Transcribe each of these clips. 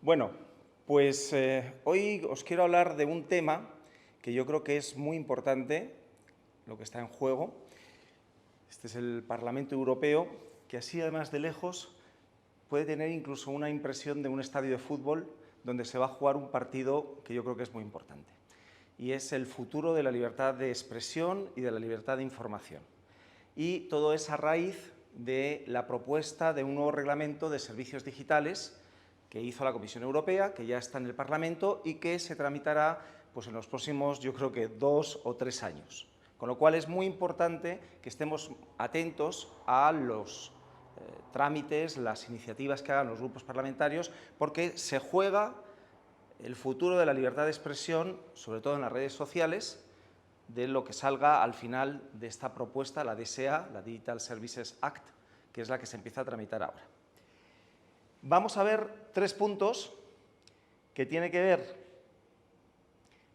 Bueno, pues hoy os quiero hablar de un tema que yo creo que es muy importante, lo que está en juego. Este es el Parlamento Europeo, que así además de lejos puede tener incluso una impresión de un estadio de fútbol donde se va a jugar un partido que yo creo que es muy importante. Y es el futuro de la libertad de expresión y de la libertad de información. Y todo es a raíz de la propuesta de un nuevo reglamento de servicios digitales que hizo la Comisión Europea, que ya está en el Parlamento y que se tramitará pues, en los próximos, yo creo que 2 o 3 años. Con lo cual es muy importante que estemos atentos a los trámites, las iniciativas que hagan los grupos parlamentarios, porque se juega el futuro de la libertad de expresión, sobre todo en las redes sociales, de lo que salga al final de esta propuesta, la DSA, la Digital Services Act, que es la que se empieza a tramitar ahora. Vamos a ver 3 puntos que tienen que ver,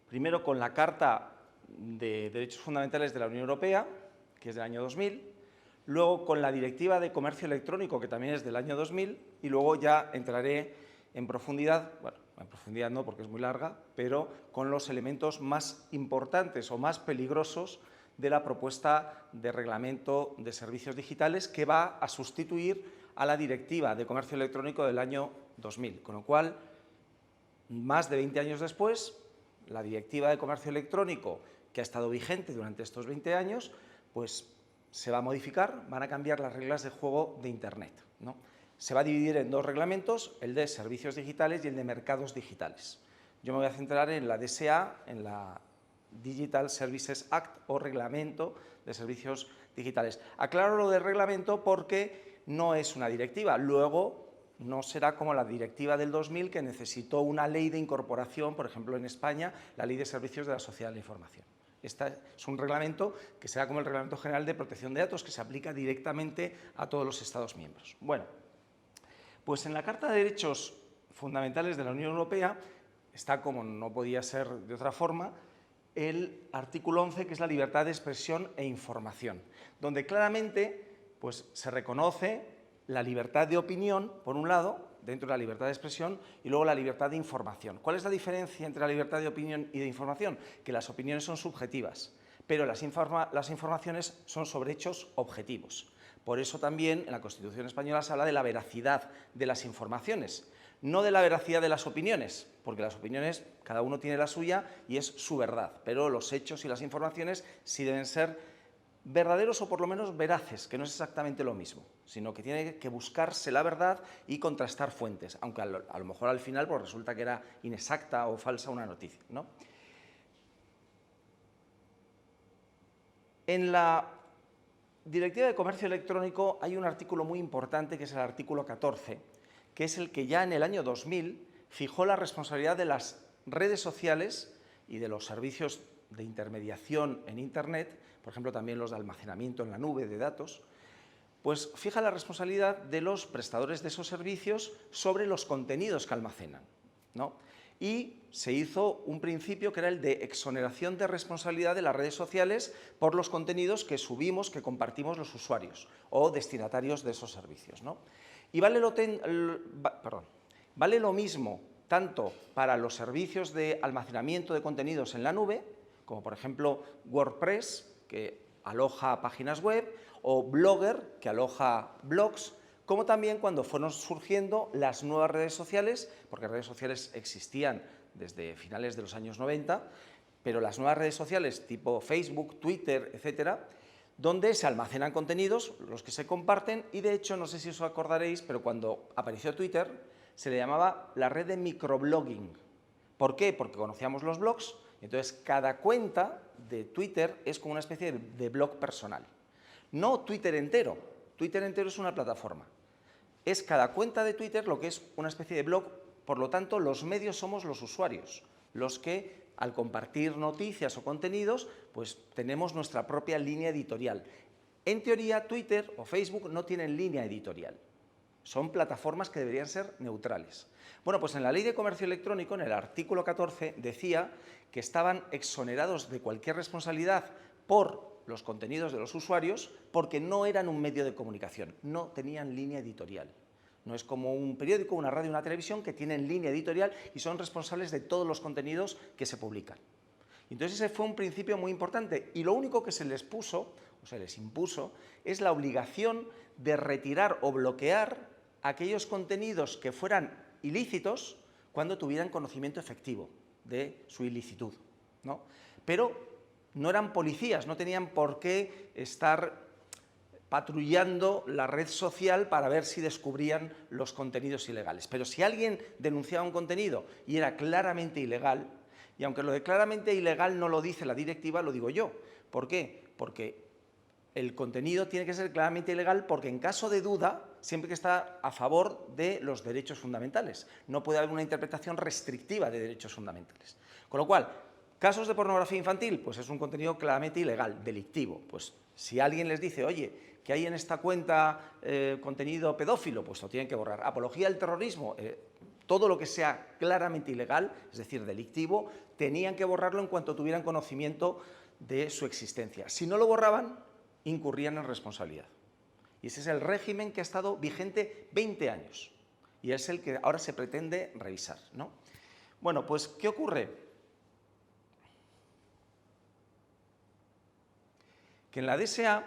primero, con la Carta de Derechos Fundamentales de la Unión Europea, que es del año 2000, luego con la Directiva de Comercio Electrónico, que también es del año 2000, y luego ya entraré en profundidad, bueno, en profundidad no porque es muy larga, pero con los elementos más importantes o más peligrosos de la propuesta de reglamento de servicios digitales que va a sustituir a la Directiva de Comercio Electrónico del año 2000. Con lo cual, más de 20 años después, la Directiva de Comercio Electrónico, que ha estado vigente durante estos 20 años, pues se va a modificar, van a cambiar las reglas de juego de Internet, ¿no? Se va a dividir en 2 reglamentos, el de servicios digitales y el de mercados digitales. Yo me voy a centrar en la DSA, en la Digital Services Act o Reglamento de Servicios Digitales. Aclaro lo del reglamento porque no es una directiva. Luego no será como la directiva del 2000 que necesitó una ley de incorporación, por ejemplo en España, la Ley de Servicios de la Sociedad de la Información. Este es un reglamento que será como el Reglamento General de Protección de Datos, que se aplica directamente a todos los Estados miembros. Bueno, pues en la Carta de Derechos Fundamentales de la Unión Europea está, como no podía ser de otra forma, el artículo 11, que es la libertad de expresión e información, donde claramente pues, se reconoce la libertad de opinión, por un lado, dentro de la libertad de expresión, y luego la libertad de información. ¿Cuál es la diferencia entre la libertad de opinión y de información? Que las opiniones son subjetivas, pero las informaciones son sobre hechos objetivos. Por eso también en la Constitución española se habla de la veracidad de las informaciones, no de la veracidad de las opiniones, porque las opiniones, cada uno tiene la suya y es su verdad, pero los hechos y las informaciones sí deben ser verdaderos o por lo menos veraces, que no es exactamente lo mismo, sino que tiene que buscarse la verdad y contrastar fuentes, aunque a lo mejor al final pues, resulta que era inexacta o falsa una noticia, ¿no? En la Directiva de Comercio Electrónico hay un artículo muy importante, que es el artículo 14, que es el que ya en el año 2000 fijó la responsabilidad de las redes sociales y de los servicios de intermediación en Internet, por ejemplo, también los de almacenamiento en la nube de datos, pues fija la responsabilidad de los prestadores de esos servicios sobre los contenidos que almacenan, ¿no? Y se hizo un principio que era el de exoneración de responsabilidad de las redes sociales por los contenidos que subimos, que compartimos los usuarios o destinatarios de esos servicios, ¿no? Y vale lo mismo tanto para los servicios de almacenamiento de contenidos en la nube, como por ejemplo WordPress, que aloja páginas web, o Blogger, que aloja blogs, como también cuando fueron surgiendo las nuevas redes sociales, porque redes sociales existían desde finales de los años 90, pero las nuevas redes sociales tipo Facebook, Twitter, etcétera, donde se almacenan contenidos, los que se comparten, y de hecho, no sé si os acordaréis, pero cuando apareció Twitter, se le llamaba la red de microblogging. ¿Por qué? Porque conocíamos los blogs, entonces cada cuenta de Twitter es como una especie de blog personal. No Twitter entero es una plataforma. Es cada cuenta de Twitter lo que es una especie de blog, por lo tanto, los medios somos los usuarios, los que al compartir noticias o contenidos, pues tenemos nuestra propia línea editorial. En teoría, Twitter o Facebook no tienen línea editorial. Son plataformas que deberían ser neutrales. Bueno, pues en la Ley de Comercio Electrónico, en el artículo 14, decía que estaban exonerados de cualquier responsabilidad por los contenidos de los usuarios porque no eran un medio de comunicación, no tenían línea editorial. No es como un periódico, una radio, una televisión que tienen línea editorial y son responsables de todos los contenidos que se publican. Entonces ese fue un principio muy importante y lo único que se les puso, o se les impuso, es la obligación de retirar o bloquear aquellos contenidos que fueran ilícitos cuando tuvieran conocimiento efectivo de su ilicitud, ¿no? Pero no eran policías, no tenían por qué estar patrullando la red social para ver si descubrían los contenidos ilegales. Pero si alguien denunciaba un contenido y era claramente ilegal, y aunque lo de claramente ilegal no lo dice la directiva, lo digo yo. ¿Por qué? Porque el contenido tiene que ser claramente ilegal porque en caso de duda, siempre que está a favor de los derechos fundamentales. No puede haber una interpretación restrictiva de derechos fundamentales. Con lo cual, casos de pornografía infantil, pues es un contenido claramente ilegal, delictivo. Pues si alguien les dice, oye, que hay en esta cuenta contenido pedófilo, pues lo tienen que borrar. Apología al terrorismo, todo lo que sea claramente ilegal, es decir, delictivo, tenían que borrarlo en cuanto tuvieran conocimiento de su existencia. Si no lo borraban, incurrían en responsabilidad. Y ese es el régimen que ha estado vigente 20 años y es el que ahora se pretende revisar, ¿no? Bueno, pues, ¿qué ocurre? Que en la DSA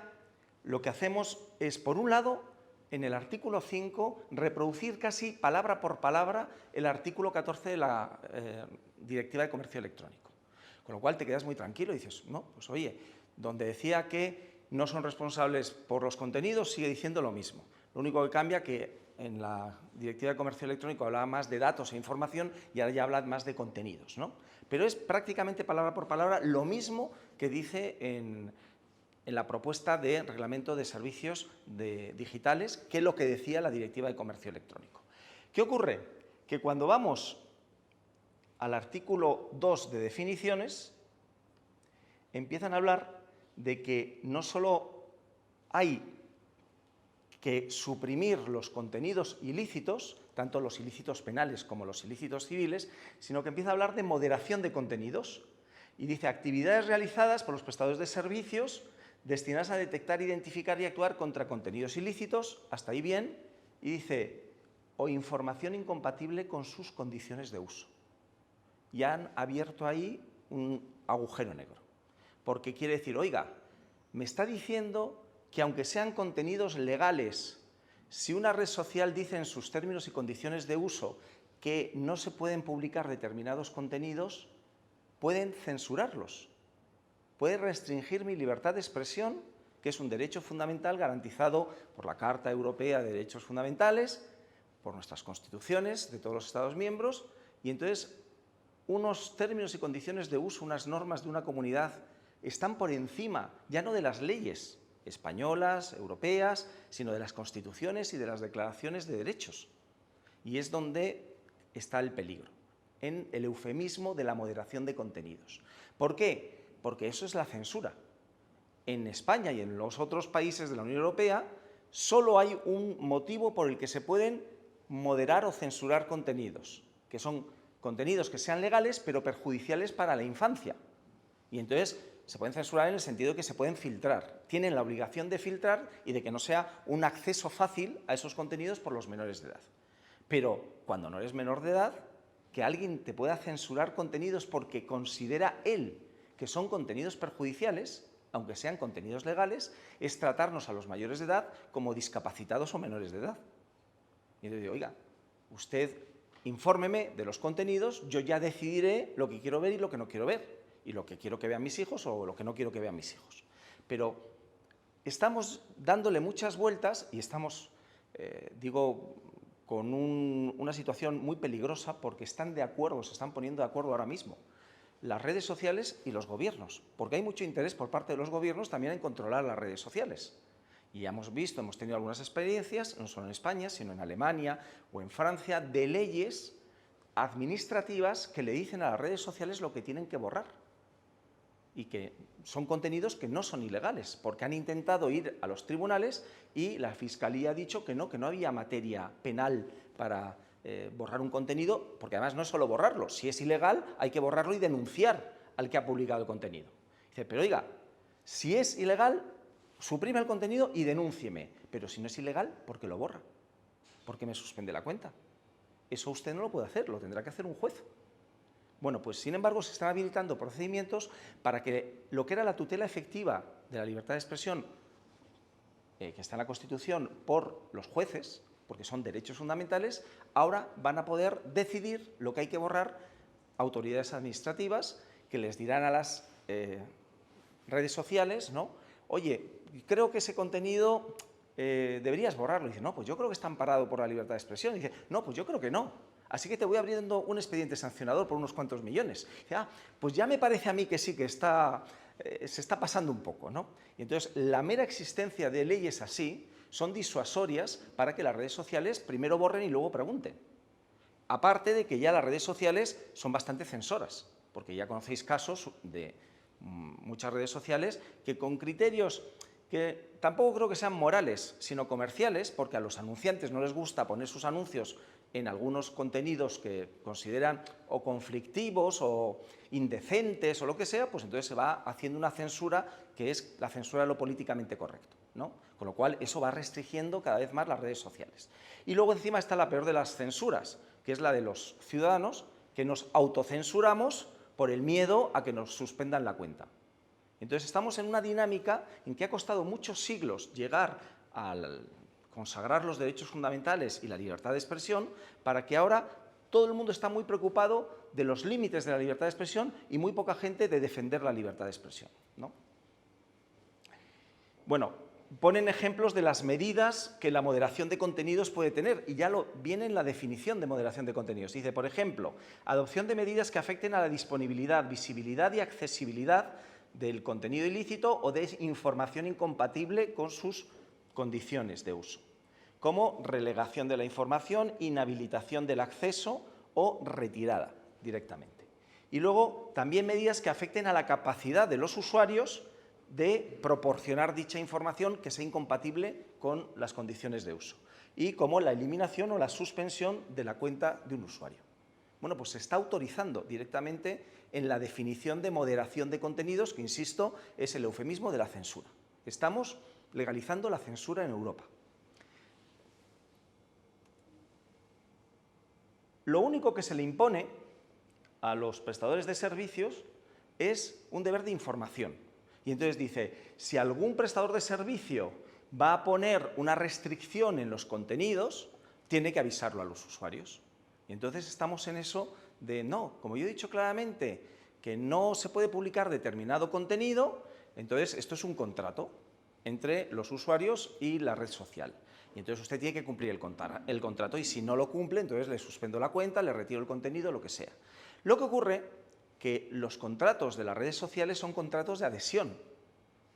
lo que hacemos es, por un lado, en el artículo 5, reproducir casi palabra por palabra el artículo 14 de la Directiva de Comercio Electrónico. Con lo cual te quedas muy tranquilo y dices, no, pues oye, donde decía que no son responsables por los contenidos, sigue diciendo lo mismo. Lo único que cambia es que en la Directiva de Comercio Electrónico hablaba más de datos e información y ahora ya habla más de contenidos, ¿no? Pero es prácticamente palabra por palabra lo mismo que dice en la propuesta de reglamento de servicios digitales, que es lo que decía la Directiva de Comercio Electrónico. ¿Qué ocurre? Que cuando vamos al artículo 2 de definiciones, empiezan a hablar de que no solo hay que suprimir los contenidos ilícitos, tanto los ilícitos penales como los ilícitos civiles, sino que empieza a hablar de moderación de contenidos y dice actividades realizadas por los prestadores de servicios destinadas a detectar, identificar y actuar contra contenidos ilícitos, hasta ahí bien, y dice, o información incompatible con sus condiciones de uso. Y han abierto ahí un agujero negro, porque quiere decir, oiga, me está diciendo que aunque sean contenidos legales, si una red social dice en sus términos y condiciones de uso que no se pueden publicar determinados contenidos, pueden censurarlos. Puede restringir mi libertad de expresión, que es un derecho fundamental garantizado por la Carta Europea de Derechos Fundamentales, por nuestras constituciones de todos los Estados miembros, y entonces unos términos y condiciones de uso, unas normas de una comunidad están por encima, ya no de las leyes españolas, europeas, sino de las constituciones y de las declaraciones de derechos. Y es donde está el peligro, en el eufemismo de la moderación de contenidos. ¿Por qué? Porque eso es la censura. En España y en los otros países de la Unión Europea solo hay un motivo por el que se pueden moderar o censurar contenidos, que son contenidos que sean legales pero perjudiciales para la infancia. Y entonces se pueden censurar en el sentido de que se pueden filtrar. Tienen la obligación de filtrar y de que no sea un acceso fácil a esos contenidos por los menores de edad. Pero cuando no eres menor de edad, que alguien te pueda censurar contenidos porque considera él que son contenidos perjudiciales, aunque sean contenidos legales, es tratarnos a los mayores de edad como discapacitados o menores de edad. Y yo digo, oiga, usted infórmeme de los contenidos, yo ya decidiré lo que quiero ver y lo que no quiero ver, y lo que quiero que vean mis hijos o lo que no quiero que vean mis hijos. Pero estamos dándole muchas vueltas y estamos, con una situación muy peligrosa porque están de acuerdo, se están poniendo de acuerdo ahora mismo las redes sociales y los gobiernos, porque hay mucho interés por parte de los gobiernos también en controlar las redes sociales. Y ya hemos visto, hemos tenido algunas experiencias, no solo en España, sino en Alemania o en Francia, de leyes administrativas que le dicen a las redes sociales lo que tienen que borrar. Y que son contenidos que no son ilegales, porque han intentado ir a los tribunales y la Fiscalía ha dicho que no había materia penal para borrar un contenido, porque además no es solo borrarlo, si es ilegal hay que borrarlo y denunciar al que ha publicado el contenido. Dice, pero oiga, si es ilegal, suprime el contenido y denúncieme, pero si no es ilegal, ¿por qué lo borra? ¿por qué me suspende la cuenta? Eso usted no lo puede hacer, lo tendrá que hacer un juez. Bueno, pues sin embargo se están habilitando procedimientos para que lo que era la tutela efectiva de la libertad de expresión, que está en la Constitución, por los jueces, porque son derechos fundamentales, ahora van a poder decidir lo que hay que borrar autoridades administrativas que les dirán a las redes sociales, ¿no? Oye, creo que ese contenido deberías borrarlo. Y dice, no, pues yo creo que está amparado por la libertad de expresión. Y dice, no, pues yo creo que no. Así que te voy abriendo un expediente sancionador por unos cuantos millones. Y dice, pues ya me parece a mí que sí, que se está pasando un poco, ¿no? Y entonces, la mera existencia de leyes así son disuasorias para que las redes sociales primero borren y luego pregunten. Aparte de que ya las redes sociales son bastante censoras, porque ya conocéis casos de muchas redes sociales que con criterios que tampoco creo que sean morales, sino comerciales, porque a los anunciantes no les gusta poner sus anuncios en algunos contenidos que consideran o conflictivos o indecentes o lo que sea, pues entonces se va haciendo una censura que es la censura de lo políticamente correcto, ¿no? Con lo cual eso va restringiendo cada vez más las redes sociales. Y luego encima está la peor de las censuras, que es la de los ciudadanos, que nos autocensuramos por el miedo a que nos suspendan la cuenta. Entonces estamos en una dinámica en que ha costado muchos siglos llegar a consagrar los derechos fundamentales y la libertad de expresión, para que ahora todo el mundo está muy preocupado de los límites de la libertad de expresión y muy poca gente de defender la libertad de expresión, ¿no? Bueno, ponen ejemplos de las medidas que la moderación de contenidos puede tener, y ya viene en la definición de moderación de contenidos. Dice, por ejemplo, adopción de medidas que afecten a la disponibilidad, visibilidad y accesibilidad del contenido ilícito o de información incompatible con sus condiciones de uso, como relegación de la información, inhabilitación del acceso o retirada directamente. Y luego también medidas que afecten a la capacidad de los usuarios de proporcionar dicha información que sea incompatible con las condiciones de uso, y como la eliminación o la suspensión de la cuenta de un usuario. Bueno, pues se está autorizando directamente en la definición de moderación de contenidos, que, insisto, es el eufemismo de la censura. Estamos legalizando la censura en Europa. Lo único que se le impone a los prestadores de servicios es un deber de información. Y entonces dice, si algún prestador de servicio va a poner una restricción en los contenidos, tiene que avisarlo a los usuarios. Y entonces estamos en eso de, no, como yo he dicho claramente que no se puede publicar determinado contenido, entonces esto es un contrato entre los usuarios y la red social. Y entonces usted tiene que cumplir el contrato, y si no lo cumple, entonces le suspendo la cuenta, le retiro el contenido, lo que sea. Lo que ocurre que los contratos de las redes sociales son contratos de adhesión,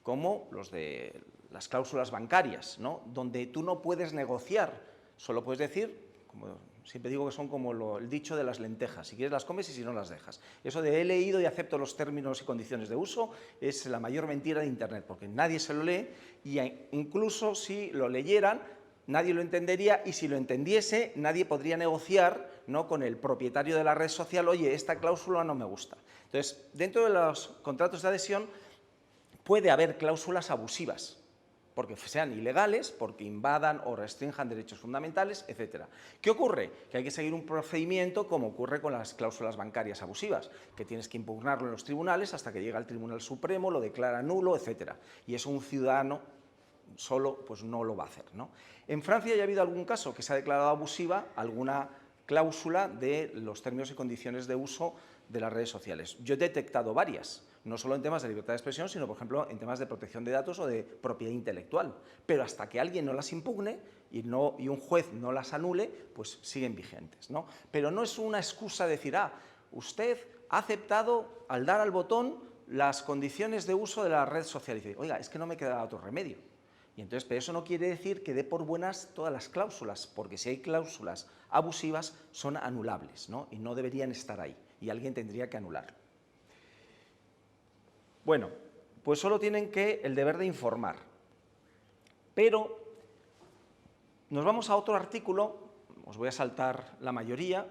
como los de las cláusulas bancarias, ¿no? Donde tú no puedes negociar, solo puedes decir, como siempre digo que son como el dicho de las lentejas, si quieres las comes y si no las dejas. Eso de he leído y acepto los términos y condiciones de uso es la mayor mentira de Internet, porque nadie se lo lee, y incluso si lo leyeran, nadie lo entendería, y si lo entendiese, nadie podría negociar, ¿no?, con el propietario de la red social, oye, esta cláusula no me gusta. Entonces, dentro de los contratos de adhesión puede haber cláusulas abusivas, porque sean ilegales, porque invadan o restrinjan derechos fundamentales, etc. ¿Qué ocurre? Que hay que seguir un procedimiento como ocurre con las cláusulas bancarias abusivas, que tienes que impugnarlo en los tribunales hasta que llega al Tribunal Supremo, lo declara nulo, etc. Y eso un ciudadano solo pues no lo va a hacer, ¿no? En Francia ya ha habido algún caso que se ha declarado abusiva alguna cláusula de los términos y condiciones de uso de las redes sociales. Yo he detectado varias, no solo en temas de libertad de expresión, sino, por ejemplo, en temas de protección de datos o de propiedad intelectual. Pero hasta que alguien no las impugne y un juez no las anule, pues siguen vigentes, ¿no? Pero no es una excusa decir, usted ha aceptado al dar al botón las condiciones de uso de la red social. Y dice, oiga, es que no me queda otro remedio. Y entonces, pero eso no quiere decir que dé por buenas todas las cláusulas, porque si hay cláusulas abusivas son anulables, ¿no? Y no deberían estar ahí, y alguien tendría que anularlo. Bueno, pues solo tienen el deber de informar. Pero nos vamos a otro artículo, os voy a saltar la mayoría,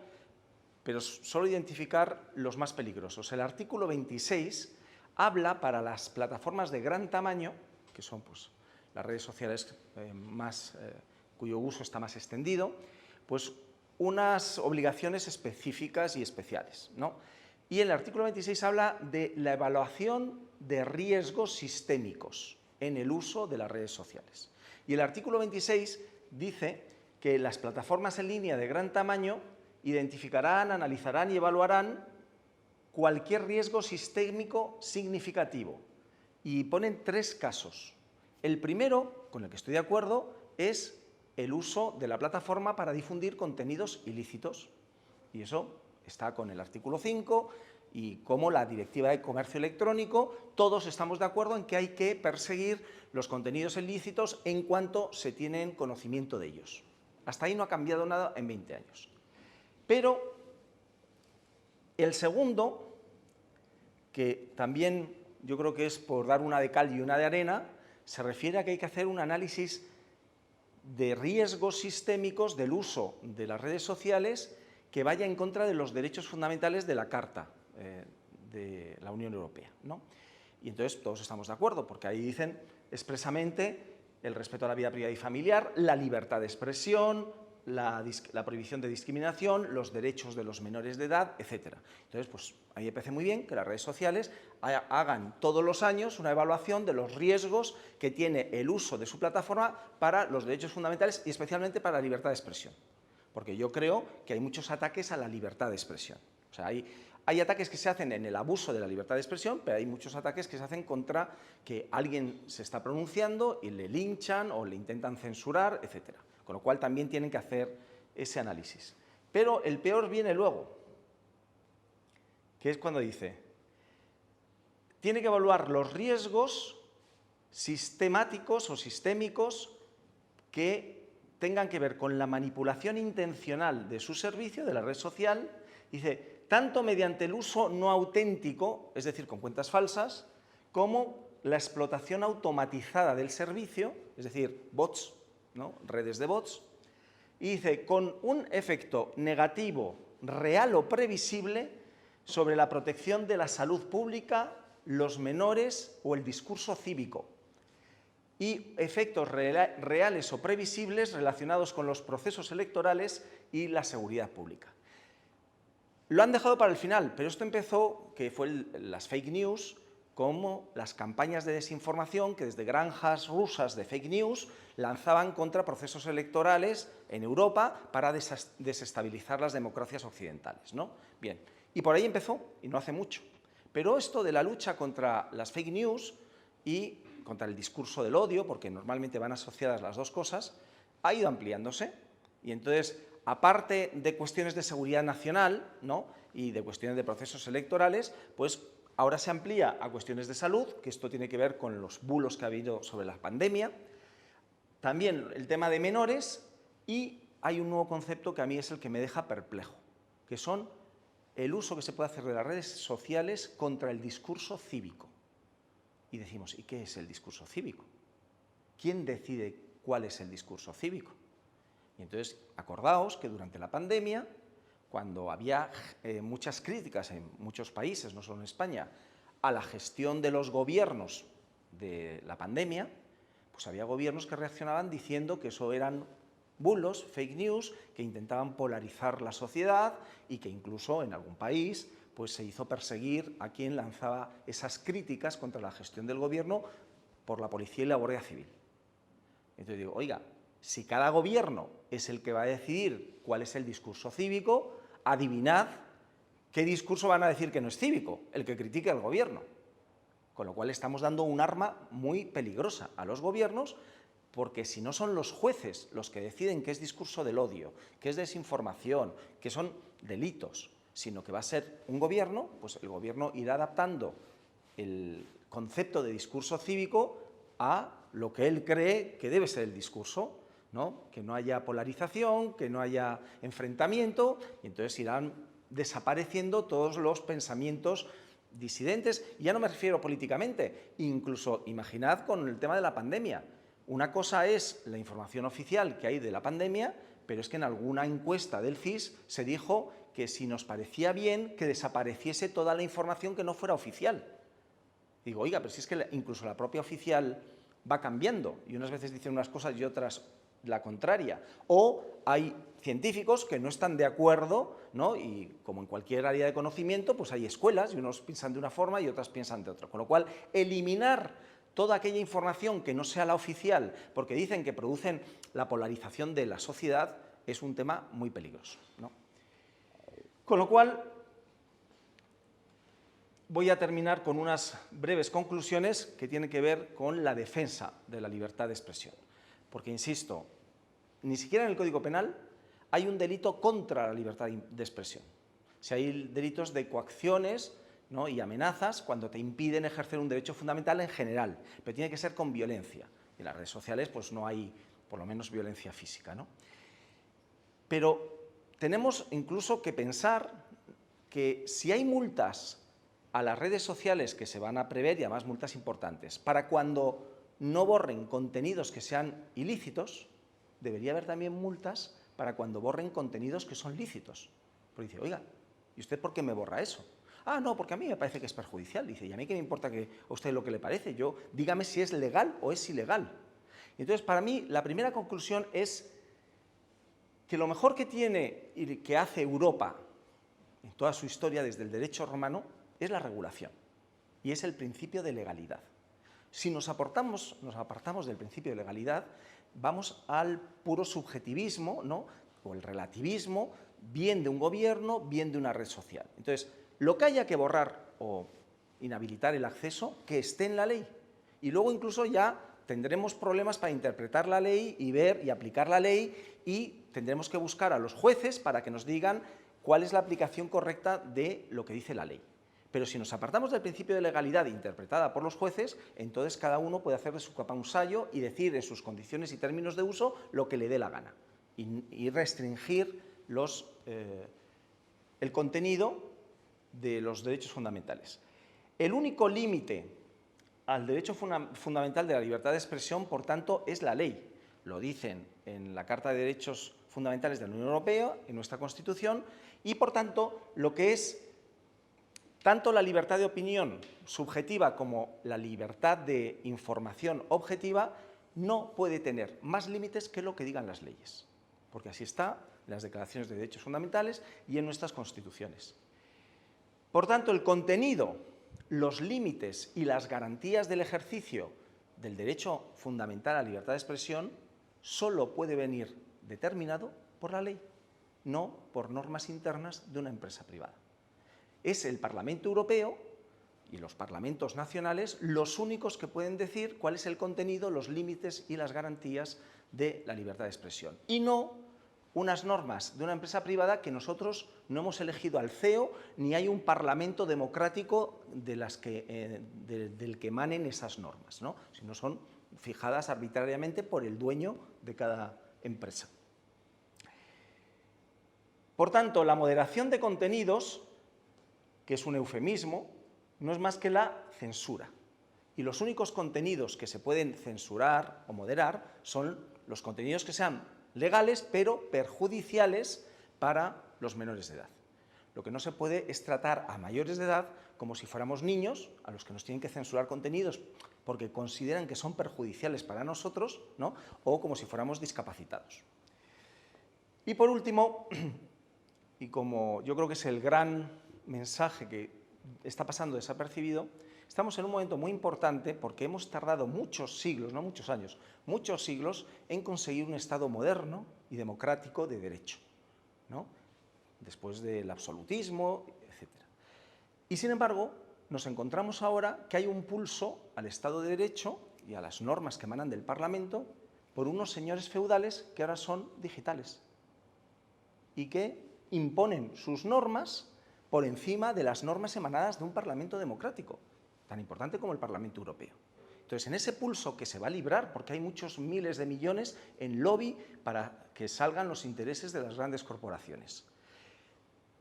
pero solo identificar los más peligrosos. El artículo 26 habla para las plataformas de gran tamaño, que son pues las redes sociales más cuyo uso está más extendido, pues unas obligaciones específicas y especiales, ¿no? Y el artículo 26 habla de la evaluación de riesgos sistémicos en el uso de las redes sociales. Y el artículo 26 dice que las plataformas en línea de gran tamaño identificarán, analizarán y evaluarán cualquier riesgo sistémico significativo. Y ponen 3 casos. El primero, con el que estoy de acuerdo, es el uso de la plataforma para difundir contenidos ilícitos. Y eso está con el artículo 5 y como la Directiva de Comercio Electrónico, todos estamos de acuerdo en que hay que perseguir los contenidos ilícitos en cuanto se tienen conocimiento de ellos. Hasta ahí no ha cambiado nada en 20 años. Pero el segundo, que también yo creo que es por dar una de cal y una de arena, se refiere a que hay que hacer un análisis de riesgos sistémicos del uso de las redes sociales que vaya en contra de los derechos fundamentales de la Carta de la Unión Europea, ¿no? Y entonces todos estamos de acuerdo, porque ahí dicen expresamente el respeto a la vida privada y familiar, la libertad de expresión, la prohibición de discriminación, los derechos de los menores de edad, etc. Entonces, pues a mí me parece muy bien que las redes sociales hagan todos los años una evaluación de los riesgos que tiene el uso de su plataforma para los derechos fundamentales y especialmente para la libertad de expresión. Porque yo creo que hay muchos ataques a la libertad de expresión. O sea, hay ataques que se hacen en el abuso de la libertad de expresión, pero hay muchos ataques que se hacen contra que alguien se está pronunciando y le linchan o le intentan censurar, etc. Con lo cual también tienen que hacer ese análisis. Pero el peor viene luego, que es cuando dice, tiene que evaluar los riesgos sistemáticos o sistémicos que tengan que ver con la manipulación intencional de su servicio, de la red social, dice, tanto mediante el uso no auténtico, es decir, con cuentas falsas, como la explotación automatizada del servicio, es decir, bots, ¿no? Redes de bots, y dice, con un efecto negativo, real o previsible sobre la protección de la salud pública, los menores o el discurso cívico, y efectos reales o previsibles relacionados con los procesos electorales y la seguridad pública. Lo han dejado para el final, pero esto empezó, que fue las fake news, como las campañas de desinformación que desde granjas rusas de fake news lanzaban contra procesos electorales en Europa para desestabilizar las democracias occidentales, ¿no? Bien, y por ahí empezó, y no hace mucho. Pero esto de la lucha contra las fake news y contra el discurso del odio, porque normalmente van asociadas las dos cosas, ha ido ampliándose. Y entonces, aparte de cuestiones de seguridad nacional, ¿no? Y de cuestiones de procesos electorales, pues ahora se amplía a cuestiones de salud, que esto tiene que ver con los bulos que ha habido sobre la pandemia, también el tema de menores, y hay un nuevo concepto que a mí es el que me deja perplejo, que son el uso que se puede hacer de las redes sociales contra el discurso cívico. Y decimos, ¿y qué es el discurso cívico? ¿Quién decide cuál es el discurso cívico? Y entonces, acordaos que durante la pandemia, cuando había muchas críticas en muchos países, no solo en España, a la gestión de los gobiernos de la pandemia, pues había gobiernos que reaccionaban diciendo que eso eran bulos, fake news, que intentaban polarizar la sociedad y que incluso en algún país pues se hizo perseguir a quien lanzaba esas críticas contra la gestión del gobierno por la policía y la Guardia Civil. Entonces digo, oiga, si cada gobierno es el que va a decidir cuál es el discurso cívico, adivinad qué discurso van a decir que no es cívico, el que critique al gobierno. Con lo cual estamos dando un arma muy peligrosa a los gobiernos, porque si no son los jueces los que deciden qué es discurso del odio, qué es desinformación, qué son delitos, sino que va a ser un gobierno, pues el gobierno irá adaptando el concepto de discurso cívico a lo que él cree que debe ser el discurso, ¿no? Que no haya polarización, que no haya enfrentamiento, y entonces irán desapareciendo todos los pensamientos disidentes. Y ya no me refiero políticamente, incluso imaginad con el tema de la pandemia. Una cosa es la información oficial que hay de la pandemia, pero es que en alguna encuesta del CIS se dijo que si nos parecía bien que desapareciese toda la información que no fuera oficial. Digo, oiga, pero si es que incluso la propia oficial va cambiando y unas veces dicen unas cosas y otras la contraria. O hay científicos que no están de acuerdo, ¿no? Y como en cualquier área de conocimiento, pues hay escuelas y unos piensan de una forma y otras piensan de otra. Con lo cual, eliminar toda aquella información que no sea la oficial, porque dicen que producen la polarización de la sociedad, es un tema muy peligroso, ¿no? Con lo cual, voy a terminar con unas breves conclusiones que tienen que ver con la defensa de la libertad de expresión. Porque, insisto, ni siquiera en el Código Penal hay un delito contra la libertad de expresión. Si hay delitos de coacciones, ¿no?, y amenazas cuando te impiden ejercer un derecho fundamental en general, pero tiene que ser con violencia. En las redes sociales pues no hay, por lo menos, violencia física, ¿no? Pero tenemos incluso que pensar que si hay multas a las redes sociales que se van a prever, y además multas importantes, para cuando no borren contenidos que sean ilícitos, debería haber también multas para cuando borren contenidos que son lícitos. Porque dice, oiga, ¿y usted por qué me borra eso? Ah, no, porque a mí me parece que es perjudicial. Dice, ¿y a mí qué me importa a usted lo que le parece? Dígame si es legal o es ilegal. Y entonces, para mí, la primera conclusión es que lo mejor que tiene y que hace Europa en toda su historia desde el derecho romano es la regulación, y es el principio de legalidad. Si nos apartamos del principio de legalidad, vamos al puro subjetivismo, ¿no?, o el relativismo, bien de un gobierno, bien de una red social. Entonces, lo que haya que borrar o inhabilitar el acceso, que esté en la ley. Y luego incluso ya tendremos problemas para interpretar la ley y ver y aplicar la ley, y tendremos que buscar a los jueces para que nos digan cuál es la aplicación correcta de lo que dice la ley. Pero si nos apartamos del principio de legalidad interpretada por los jueces, entonces cada uno puede hacer de su capa un sayo y decir en sus condiciones y términos de uso lo que le dé la gana y restringir el contenido de los derechos fundamentales. El único límite al derecho fundamental de la libertad de expresión, por tanto, es la ley. Lo dicen en la Carta de Derechos Fundamentales de la Unión Europea, en nuestra Constitución, y, por tanto, lo que es tanto la libertad de opinión subjetiva como la libertad de información objetiva no puede tener más límites que lo que digan las leyes, porque así está en las declaraciones de derechos fundamentales y en nuestras constituciones. Por tanto, el contenido, los límites y las garantías del ejercicio del derecho fundamental a la libertad de expresión solo puede venir determinado por la ley, no por normas internas de una empresa privada. Es el Parlamento Europeo y los parlamentos nacionales los únicos que pueden decir cuál es el contenido, los límites y las garantías de la libertad de expresión, y no unas normas de una empresa privada que nosotros no hemos elegido al CEO, ni hay un parlamento democrático del que emanen esas normas, ¿no?, sino son fijadas arbitrariamente por el dueño de cada empresa. Por tanto, la moderación de contenidos, que es un eufemismo, no es más que la censura. Y los únicos contenidos que se pueden censurar o moderar son los contenidos que sean legales, pero perjudiciales para los menores de edad. Lo que no se puede es tratar a mayores de edad como si fuéramos niños, a los que nos tienen que censurar contenidos porque consideran que son perjudiciales para nosotros, ¿no?, o como si fuéramos discapacitados. Y por último, y como yo creo que es el gran mensaje que está pasando desapercibido, estamos en un momento muy importante porque hemos tardado muchos siglos, no muchos años, muchos siglos en conseguir un Estado moderno y democrático de derecho, ¿no?, después del absolutismo, etc. Y sin embargo, nos encontramos ahora que hay un pulso al Estado de Derecho y a las normas que emanan del Parlamento por unos señores feudales que ahora son digitales y que imponen sus normas por encima de las normas emanadas de un Parlamento democrático, tan importante como el Parlamento Europeo. Entonces, en ese pulso que se va a librar, porque hay muchos miles de millones en lobby para que salgan los intereses de las grandes corporaciones.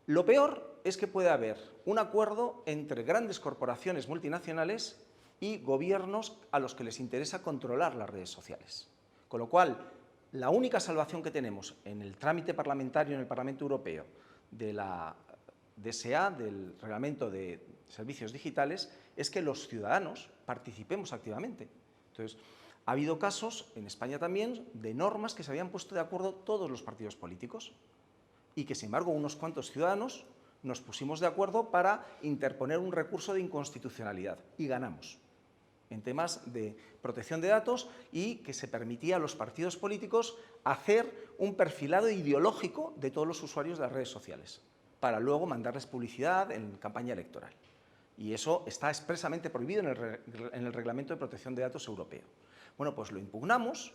Lo peor es que puede haber un acuerdo entre grandes corporaciones multinacionales y gobiernos a los que les interesa controlar las redes sociales. Con lo cual, la única salvación que tenemos en el trámite parlamentario en el Parlamento Europeo de la DSA, del Reglamento de Servicios Digitales, es que los ciudadanos participemos activamente. Entonces, ha habido casos, en España también, de normas que se habían puesto de acuerdo todos los partidos políticos y que, sin embargo, unos cuantos ciudadanos nos pusimos de acuerdo para interponer un recurso de inconstitucionalidad y ganamos en temas de protección de datos y que se permitía a los partidos políticos hacer un perfilado ideológico de todos los usuarios de las redes sociales para luego mandarles publicidad en campaña electoral. Y eso está expresamente prohibido en el Reglamento de Protección de Datos europeo. Bueno, pues lo impugnamos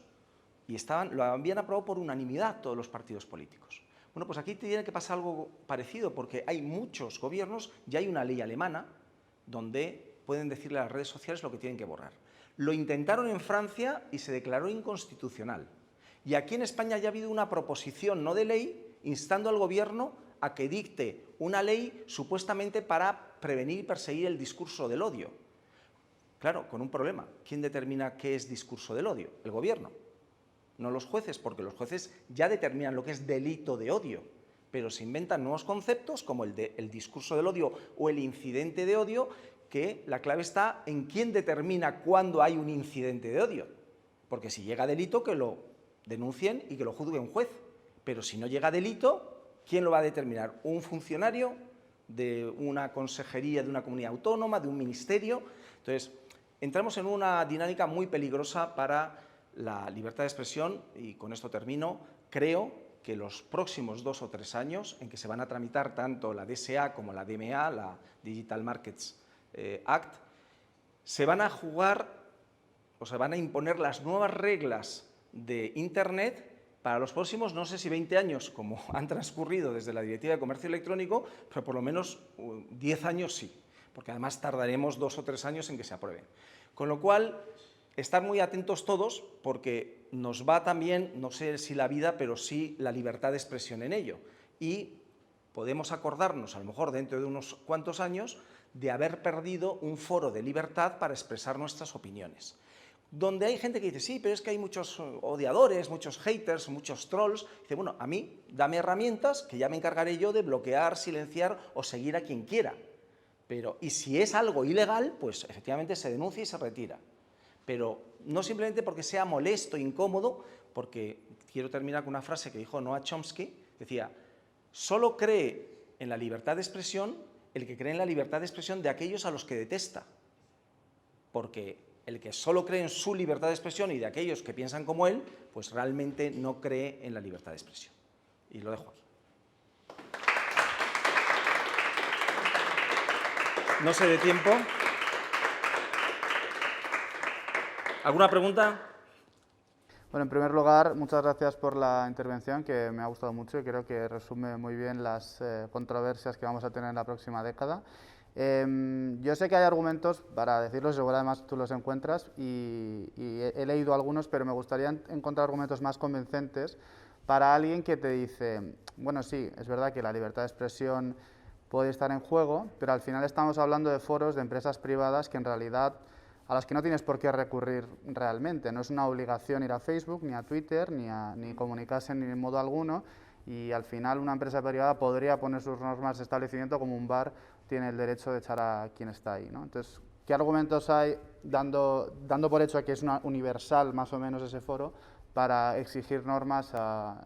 y lo habían aprobado por unanimidad todos los partidos políticos. Bueno, pues aquí tiene que pasar algo parecido, porque hay muchos gobiernos, ya hay una ley alemana donde pueden decirle a las redes sociales lo que tienen que borrar. Lo intentaron en Francia y se declaró inconstitucional. Y aquí en España ya ha habido una proposición no de ley instando al Gobierno a que dicte una ley supuestamente para prevenir y perseguir el discurso del odio. Claro, con un problema. ¿Quién determina qué es discurso del odio? El Gobierno. No los jueces, porque los jueces ya determinan lo que es delito de odio, pero se inventan nuevos conceptos como el discurso del odio o el incidente de odio, que la clave está en quién determina cuándo hay un incidente de odio. Porque si llega delito, que lo denuncien y que lo juzgue un juez. Pero si no llega delito, ¿quién lo va a determinar? ¿Un funcionario de una consejería de una comunidad autónoma, de un ministerio? Entonces, entramos en una dinámica muy peligrosa para la libertad de expresión y con esto termino. Creo que los próximos 2 o 3 años en que se van a tramitar tanto la DSA como la DMA, la Digital Markets Act, se van a jugar o se van a imponer las nuevas reglas de Internet para los próximos, no sé si 20 años, como han transcurrido desde la Directiva de Comercio Electrónico, pero por lo menos 10 años sí, porque además tardaremos 2 o 3 años en que se aprueben. Con lo cual, estar muy atentos todos, porque nos va también, no sé si la vida, pero sí la libertad de expresión en ello. Y podemos acordarnos, a lo mejor dentro de unos cuantos años, de haber perdido un foro de libertad para expresar nuestras opiniones. Donde hay gente que dice, sí, pero es que hay muchos odiadores, muchos haters, muchos trolls. Dice, bueno, a mí dame herramientas que ya me encargaré yo de bloquear, silenciar o seguir a quien quiera. Pero, y si es algo ilegal, pues efectivamente se denuncia y se retira. Pero no simplemente porque sea molesto, incómodo, porque quiero terminar con una frase que dijo Noam Chomsky, decía, solo cree en la libertad de expresión el que cree en la libertad de expresión de aquellos a los que detesta. Porque el que solo cree en su libertad de expresión y de aquellos que piensan como él, pues realmente no cree en la libertad de expresión. Y lo dejo aquí. No sé de tiempo. ¿Alguna pregunta? Bueno, en primer lugar, muchas gracias por la intervención, que me ha gustado mucho y creo que resume muy bien las controversias que vamos a tener en la próxima década. Yo sé que hay argumentos para decirlos, seguro además tú los encuentras, y he leído algunos, pero me gustaría encontrar argumentos más convincentes para alguien que te dice, bueno, sí, es verdad que la libertad de expresión puede estar en juego, pero al final estamos hablando de foros de empresas privadas que en realidad a las que no tienes por qué recurrir realmente. No es una obligación ir a Facebook, ni a Twitter, ni comunicarse ni en modo alguno, y al final una empresa privada podría poner sus normas de establecimiento como un bar tiene el derecho de echar a quien está ahí, ¿no? Entonces, ¿qué argumentos hay, dando por hecho que es una universal más o menos ese foro, para exigir normas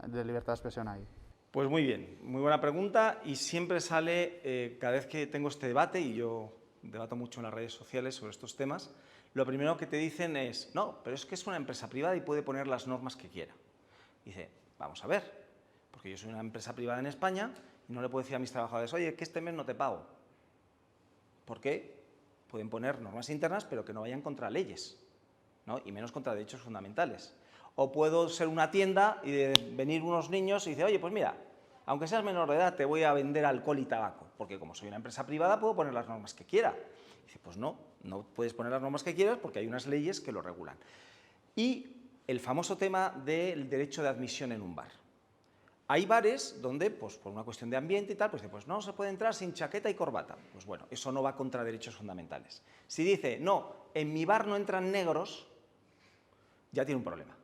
de libertad de expresión ahí? Pues muy bien, muy buena pregunta, y siempre sale, cada vez que tengo este debate, y yo debato mucho en las redes sociales sobre estos temas, lo primero que te dicen es, no, pero es que es una empresa privada y puede poner las normas que quiera. Dice, vamos a ver, porque yo soy una empresa privada en España y no le puedo decir a mis trabajadores, oye, que este mes no te pago. ¿Por qué? Pueden poner normas internas, pero que no vayan contra leyes, ¿no? Y menos contra derechos fundamentales. O puedo ser una tienda y venir unos niños y decir, oye, pues mira, aunque seas menor de edad, te voy a vender alcohol y tabaco, porque como soy una empresa privada puedo poner las normas que quiera. Y dice, pues no, no puedes poner las normas que quieras porque hay unas leyes que lo regulan. Y el famoso tema del derecho de admisión en un bar. Hay bares donde, pues por una cuestión de ambiente y tal, pues no se puede entrar sin chaqueta y corbata. Pues bueno, eso no va contra derechos fundamentales. Si dice, no, en mi bar no entran negros, ya tiene un problema.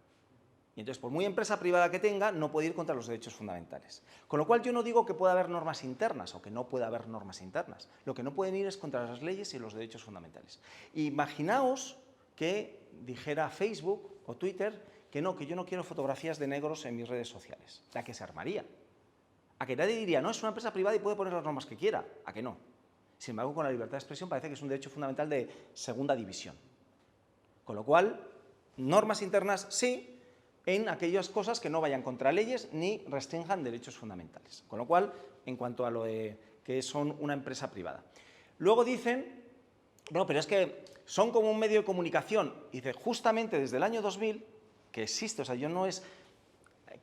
Y entonces, por muy empresa privada que tenga, no puede ir contra los derechos fundamentales. Con lo cual, yo no digo que pueda haber normas internas o que no pueda haber normas internas. Lo que no pueden ir es contra las leyes y los derechos fundamentales. Imaginaos que dijera Facebook o Twitter que no, que yo no quiero fotografías de negros en mis redes sociales. La que se armaría. A que nadie diría, no, es una empresa privada y puede poner las normas que quiera. A que no. Sin embargo, con la libertad de expresión parece que es un derecho fundamental de segunda división. Con lo cual, normas internas sí, en aquellas cosas que no vayan contra leyes ni restrinjan derechos fundamentales. Con lo cual, en cuanto a lo de que son una empresa privada. Luego dicen, no, pero es que son como un medio de comunicación. Y dice, justamente desde el año 2000, que existe, o sea, yo no es,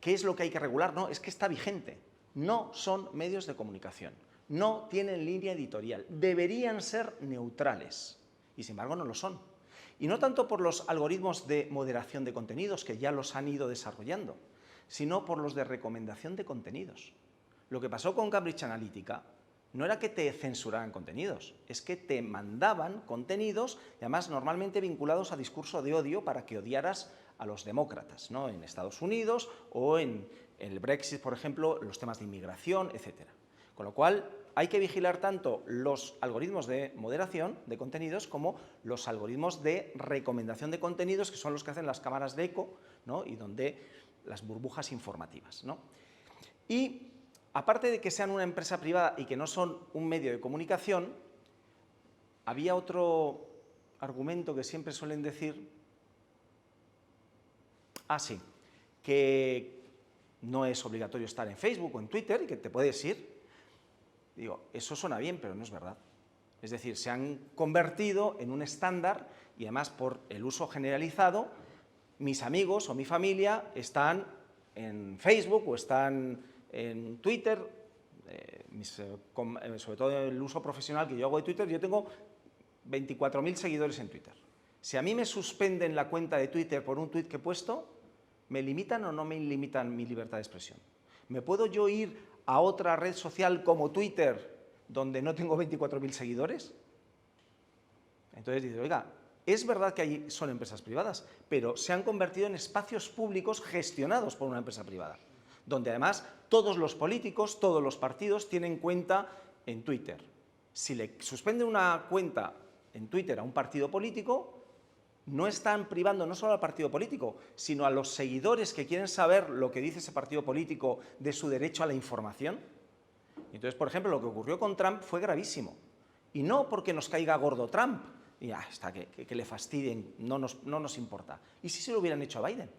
¿qué es lo que hay que regular? No, es que está vigente. No son medios de comunicación, no tienen línea editorial, deberían ser neutrales y sin embargo no lo son. Y no tanto por los algoritmos de moderación de contenidos, que ya los han ido desarrollando, sino por los de recomendación de contenidos. Lo que pasó con Cambridge Analytica no era que te censuraran contenidos, es que te mandaban contenidos, y además normalmente vinculados a discurso de odio para que odiaras a los demócratas, ¿no? En Estados Unidos o en el Brexit, por ejemplo, los temas de inmigración, etc. Con lo cual, hay que vigilar tanto los algoritmos de moderación de contenidos como los algoritmos de recomendación de contenidos, que son los que hacen las cámaras de eco, ¿no? Y donde las burbujas informativas, ¿no? Y aparte de que sean una empresa privada y que no son un medio de comunicación, había otro argumento que siempre suelen decir, sí, que no es obligatorio estar en Facebook o en Twitter y que te puedes ir. Digo, eso suena bien, pero no es verdad. Es decir, se han convertido en un estándar y además por el uso generalizado, mis amigos o mi familia están en Facebook o están en Twitter, sobre todo el uso profesional que yo hago de Twitter, yo tengo 24.000 seguidores en Twitter. Si a mí me suspenden la cuenta de Twitter por un tuit que he puesto, ¿me limitan o no me limitan mi libertad de expresión? ¿Me puedo yo ir a otra red social como Twitter, donde no tengo 24.000 seguidores? Entonces dice, oiga, es verdad que ahí son empresas privadas, pero se han convertido en espacios públicos gestionados por una empresa privada, donde además todos los políticos, todos los partidos tienen cuenta en Twitter. Si le suspende una cuenta en Twitter a un partido político, no están privando no solo al partido político, sino a los seguidores que quieren saber lo que dice ese partido político de su derecho a la información. Entonces, por ejemplo, lo que ocurrió con Trump fue gravísimo. Y no porque nos caiga gordo Trump, y ya está, que le fastidien, no nos importa. ¿Y si se lo hubieran hecho a Biden?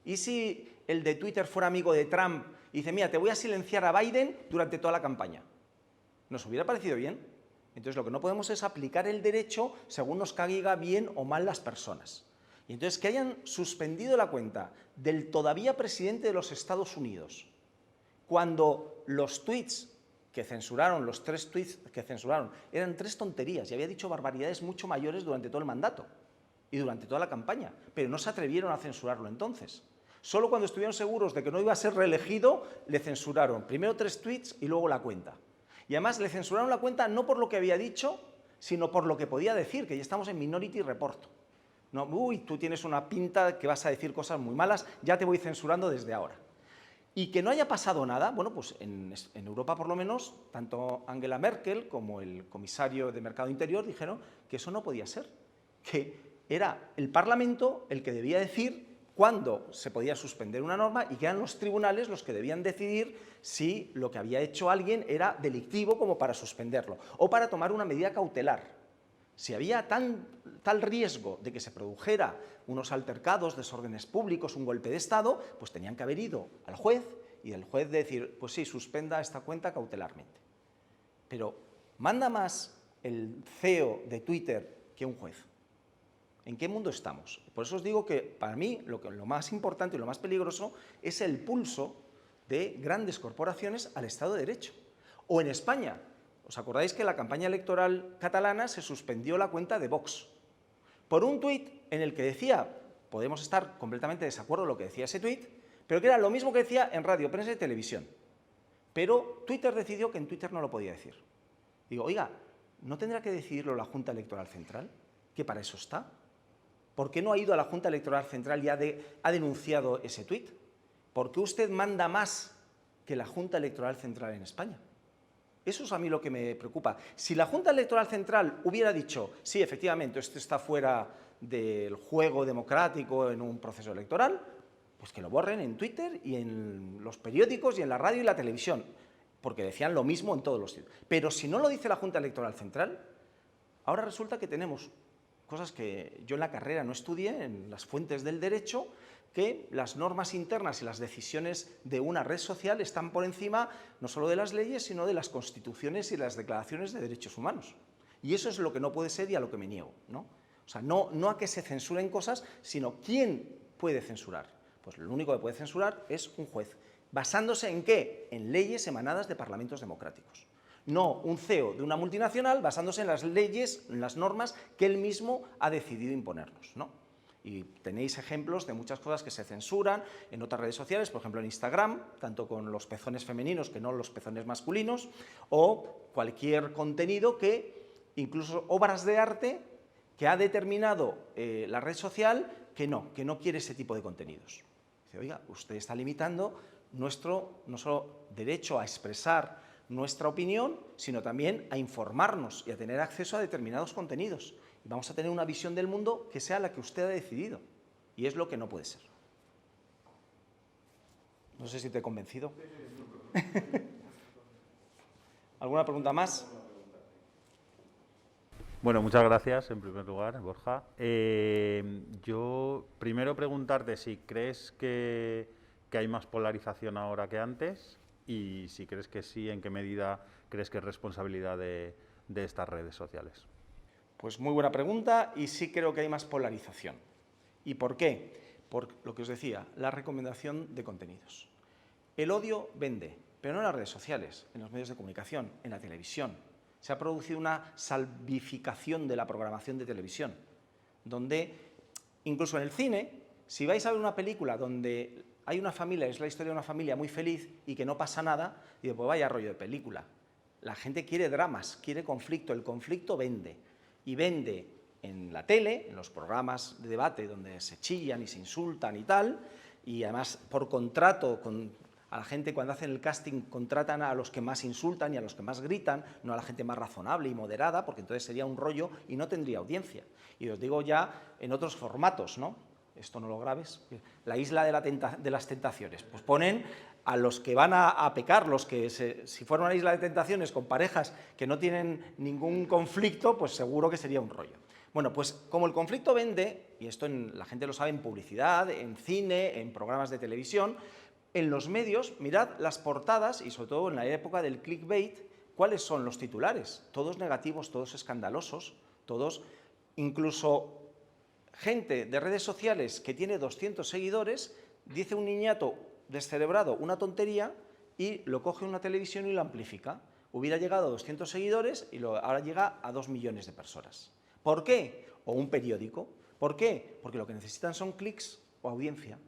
¿Y si el de Twitter fuera amigo de Trump y dice, mira, te voy a silenciar a Biden durante toda la campaña? ¿Nos hubiera parecido bien? Entonces, lo que no podemos es aplicar el derecho según nos caiga bien o mal las personas. Y entonces, que hayan suspendido la cuenta del todavía presidente de los Estados Unidos, cuando los tweets que censuraron, los 3 tweets que censuraron, eran 3 tonterías y había dicho barbaridades mucho mayores durante todo el mandato y durante toda la campaña, pero no se atrevieron a censurarlo entonces. Solo cuando estuvieron seguros de que no iba a ser reelegido, le censuraron primero 3 tweets y luego la cuenta. Y además le censuraron la cuenta no por lo que había dicho, sino por lo que podía decir, que ya estamos en Minority Report. No, uy, tú tienes una pinta que vas a decir cosas muy malas, ya te voy censurando desde ahora. Y que no haya pasado nada, bueno, pues en Europa por lo menos, tanto Angela Merkel como el comisario de Mercado Interior dijeron que eso no podía ser, que era el Parlamento el que debía decir cuándo se podía suspender una norma y que eran los tribunales los que debían decidir si lo que había hecho alguien era delictivo como para suspenderlo o para tomar una medida cautelar. Si había tal riesgo de que se produjera unos altercados, desórdenes públicos, un golpe de Estado, pues tenían que haber ido al juez y el juez decir, pues sí, suspenda esta cuenta cautelarmente. Pero manda más el CEO de Twitter que un juez. ¿En qué mundo estamos? Por eso os digo que para mí lo más importante y lo más peligroso es el pulso de grandes corporaciones al Estado de Derecho. O en España, ¿os acordáis que en la campaña electoral catalana se suspendió la cuenta de Vox? Por un tuit en el que decía, podemos estar completamente de desacuerdo con lo que decía ese tuit, pero que era lo mismo que decía en radio, prensa y televisión. Pero Twitter decidió que en Twitter no lo podía decir. Digo, oiga, ¿no tendrá que decidirlo la Junta Electoral Central? Que para eso está. ¿Por qué no ha ido a la Junta Electoral Central y ha denunciado ese tuit? ¿Por qué usted manda más que la Junta Electoral Central en España? Eso es a mí lo que me preocupa. Si la Junta Electoral Central hubiera dicho, sí, efectivamente, esto está fuera del juego democrático en un proceso electoral, pues que lo borren en Twitter y en los periódicos y en la radio y la televisión, porque decían lo mismo en todos los sitios. Pero si no lo dice la Junta Electoral Central, ahora resulta que tenemos cosas que yo en la carrera no estudié, en las fuentes del derecho, que las normas internas y las decisiones de una red social están por encima no solo de las leyes, sino de las constituciones y las declaraciones de derechos humanos. Y eso es lo que no puede ser y a lo que me niego, ¿no? O sea, no a que se censuren cosas, sino ¿quién puede censurar? Pues lo único que puede censurar es un juez. ¿Basándose en qué? En leyes emanadas de parlamentos democráticos. No un CEO de una multinacional basándose en las leyes, en las normas que él mismo ha decidido imponernos, ¿no? Y tenéis ejemplos de muchas cosas que se censuran en otras redes sociales, por ejemplo en Instagram, tanto con los pezones femeninos que no los pezones masculinos, o cualquier contenido que, incluso obras de arte, que ha determinado la red social que no quiere ese tipo de contenidos. Dice, oiga, usted está limitando nuestro no solo derecho a expresar nuestra opinión, sino también a informarnos y a tener acceso a determinados contenidos. Y vamos a tener una visión del mundo que sea la que usted ha decidido. Y es lo que no puede ser. No sé si te he convencido. ¿Alguna pregunta más? Bueno, muchas gracias en primer lugar, Borja. Yo primero preguntarte si crees que hay más polarización ahora que antes y si crees que sí, en qué medida crees que es responsabilidad de estas redes sociales. Pues muy buena pregunta y sí creo que hay más polarización. ¿Y por qué? Por lo que os decía, la recomendación de contenidos. El odio vende, pero no en las redes sociales, en los medios de comunicación, en la televisión. Se ha producido una salvificación de la programación de televisión, donde incluso en el cine, si vais a ver una película donde hay una familia, es la historia de una familia muy feliz y que no pasa nada, digo, pues vaya rollo de película. La gente quiere dramas, quiere conflicto, el conflicto vende. Y vende en la tele, en los programas de debate donde se chillan y se insultan y tal, y además por contrato a la gente cuando hacen el casting contratan a los que más insultan y a los que más gritan, no a la gente más razonable y moderada, porque entonces sería un rollo y no tendría audiencia. Y os digo ya en otros formatos, ¿no? Esto no lo grabes. La isla de las tentaciones. Pues ponen a los que van a pecar, los que si fuera una isla de tentaciones con parejas que no tienen ningún conflicto, pues seguro que sería un rollo. Bueno, pues como el conflicto vende, y esto la gente lo sabe en publicidad, en cine, en programas de televisión, en los medios, mirad las portadas, y sobre todo en la época del clickbait, ¿cuáles son los titulares? Todos negativos, todos escandalosos, todos, incluso gente de redes sociales que tiene 200 seguidores, dice un niñato descerebrado una tontería y lo coge una televisión y lo amplifica. Hubiera llegado a 200 seguidores y ahora llega a 2 millones de personas. ¿Por qué? O un periódico. ¿Por qué? Porque lo que necesitan son clics o audiencia.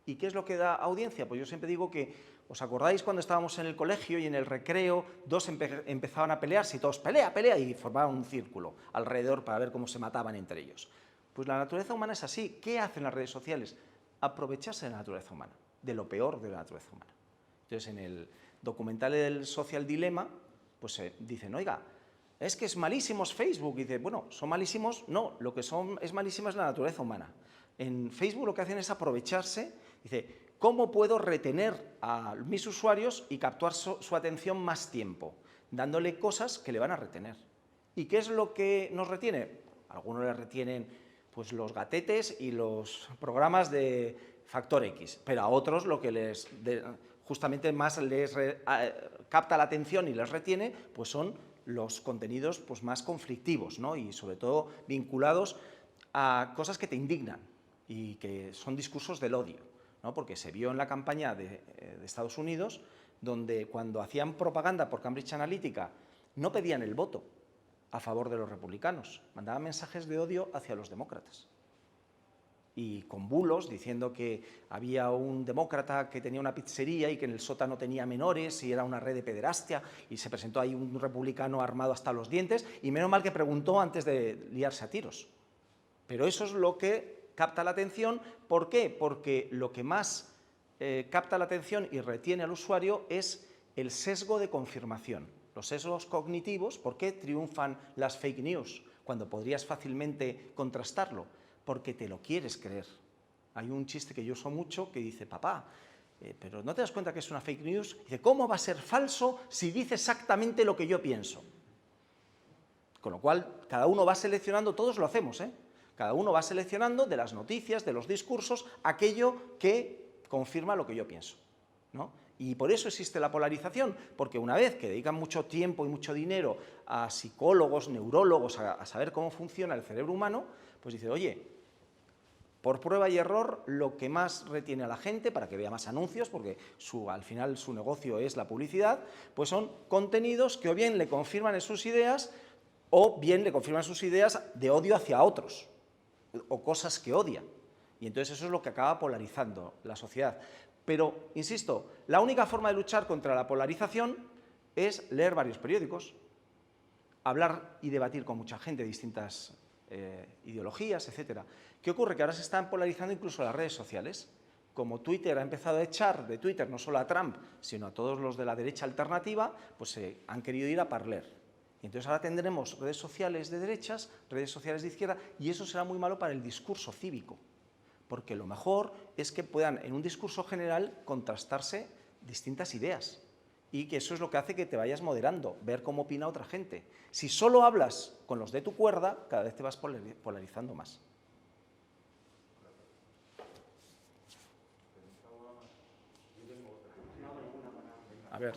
¿Y qué es lo que da audiencia? Pues yo siempre digo que, ¿os acordáis cuando estábamos en el colegio y en el recreo dos empezaban a pelearse y todos pelea, pelea y formaban un círculo alrededor para ver cómo se mataban entre ellos? Pues la naturaleza humana es así. ¿Qué hacen las redes sociales? Aprovecharse de la naturaleza humana, de lo peor de la naturaleza humana. Entonces, en el documental del Social Dilemma, pues dicen, oiga, es que es malísimos Facebook. Y dice, bueno, ¿son malísimos? No, lo que es malísima es la naturaleza humana. En Facebook lo que hacen es aprovecharse, dice, ¿cómo puedo retener a mis usuarios y captar su atención más tiempo? Dándole cosas que le van a retener. ¿Y qué es lo que nos retiene? Algunos le retienen pues los gatetes y los programas de Factor X, pero a otros lo que justamente más les capta la atención y les retiene, pues son los contenidos pues más conflictivos, ¿no? Y sobre todo vinculados a cosas que te indignan y que son discursos del odio, ¿no? Porque se vio en la campaña de Estados Unidos, donde cuando hacían propaganda por Cambridge Analytica no pedían el voto a favor de los republicanos, mandaban mensajes de odio hacia los demócratas. Y con bulos diciendo que había un demócrata que tenía una pizzería y que en el sótano tenía menores y era una red de pederastia, y se presentó ahí un republicano armado hasta los dientes, y menos mal que preguntó antes de liarse a tiros. Pero eso es lo que capta la atención. ¿Por qué? Porque lo que más capta la atención y retiene al usuario es el sesgo de confirmación. Los sesgos cognitivos. ¿Por qué triunfan las fake news cuando podrías fácilmente contrastarlo? porque te lo quieres creer. Hay un chiste que yo uso mucho que dice, papá, pero ¿no te das cuenta que es una fake news? Dice, ¿cómo va a ser falso si dice exactamente lo que yo pienso? Con lo cual, cada uno va seleccionando, todos lo hacemos, cada uno va seleccionando de las noticias, de los discursos, aquello que confirma lo que yo pienso, ¿no? Y por eso existe la polarización, porque una vez que dedican mucho tiempo y mucho dinero a psicólogos, neurólogos, a saber cómo funciona el cerebro humano, pues dice, oye, por prueba y error, lo que más retiene a la gente, para que vea más anuncios, porque al final su negocio es la publicidad, pues son contenidos que o bien le confirman en sus ideas, o bien le confirman sus ideas de odio hacia otros, o cosas que odian. Y entonces eso es lo que acaba polarizando la sociedad. Pero, insisto, la única forma de luchar contra la polarización es leer varios periódicos, hablar y debatir con mucha gente de distintas ideologías, etc. ¿Qué ocurre? Que ahora se están polarizando incluso las redes sociales. Como Twitter ha empezado a echar de Twitter no solo a Trump, sino a todos los de la derecha alternativa, pues se han querido ir a Parler. Y entonces ahora tendremos redes sociales de derechas, redes sociales de izquierda, y eso será muy malo para el discurso cívico, porque lo mejor es que puedan en un discurso general contrastarse distintas ideas, y que eso es lo que hace que te vayas moderando, ver cómo opina otra gente. Si solo hablas con los de tu cuerda, cada vez te vas polarizando más. A ver.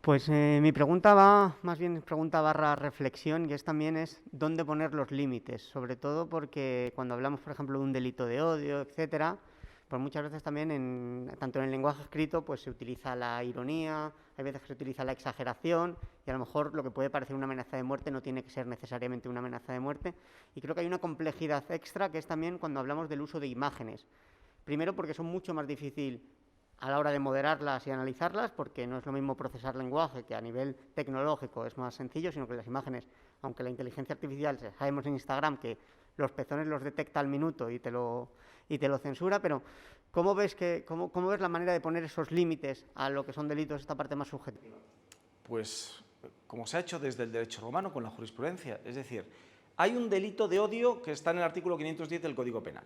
Pues mi pregunta va, más bien pregunta barra reflexión, y también es dónde poner los límites, sobre todo porque cuando hablamos, por ejemplo, de un delito de odio, etcétera, pues muchas veces también, tanto en el lenguaje escrito, pues se utiliza la ironía, hay veces que se utiliza la exageración, y a lo mejor lo que puede parecer una amenaza de muerte no tiene que ser necesariamente una amenaza de muerte, y creo que hay una complejidad extra que es también cuando hablamos del uso de imágenes. Primero porque son mucho más difícil a la hora de moderarlas y analizarlas, porque no es lo mismo procesar lenguaje, que a nivel tecnológico es más sencillo, sino que las imágenes, aunque la inteligencia artificial, sabemos en Instagram que los pezones los detecta al minuto y te lo censura, pero ¿cómo ves la manera de poner esos límites a lo que son delitos, esta parte más subjetiva? Pues como se ha hecho desde el derecho romano con la jurisprudencia, es decir, hay un delito de odio que está en el artículo 510 del Código Penal,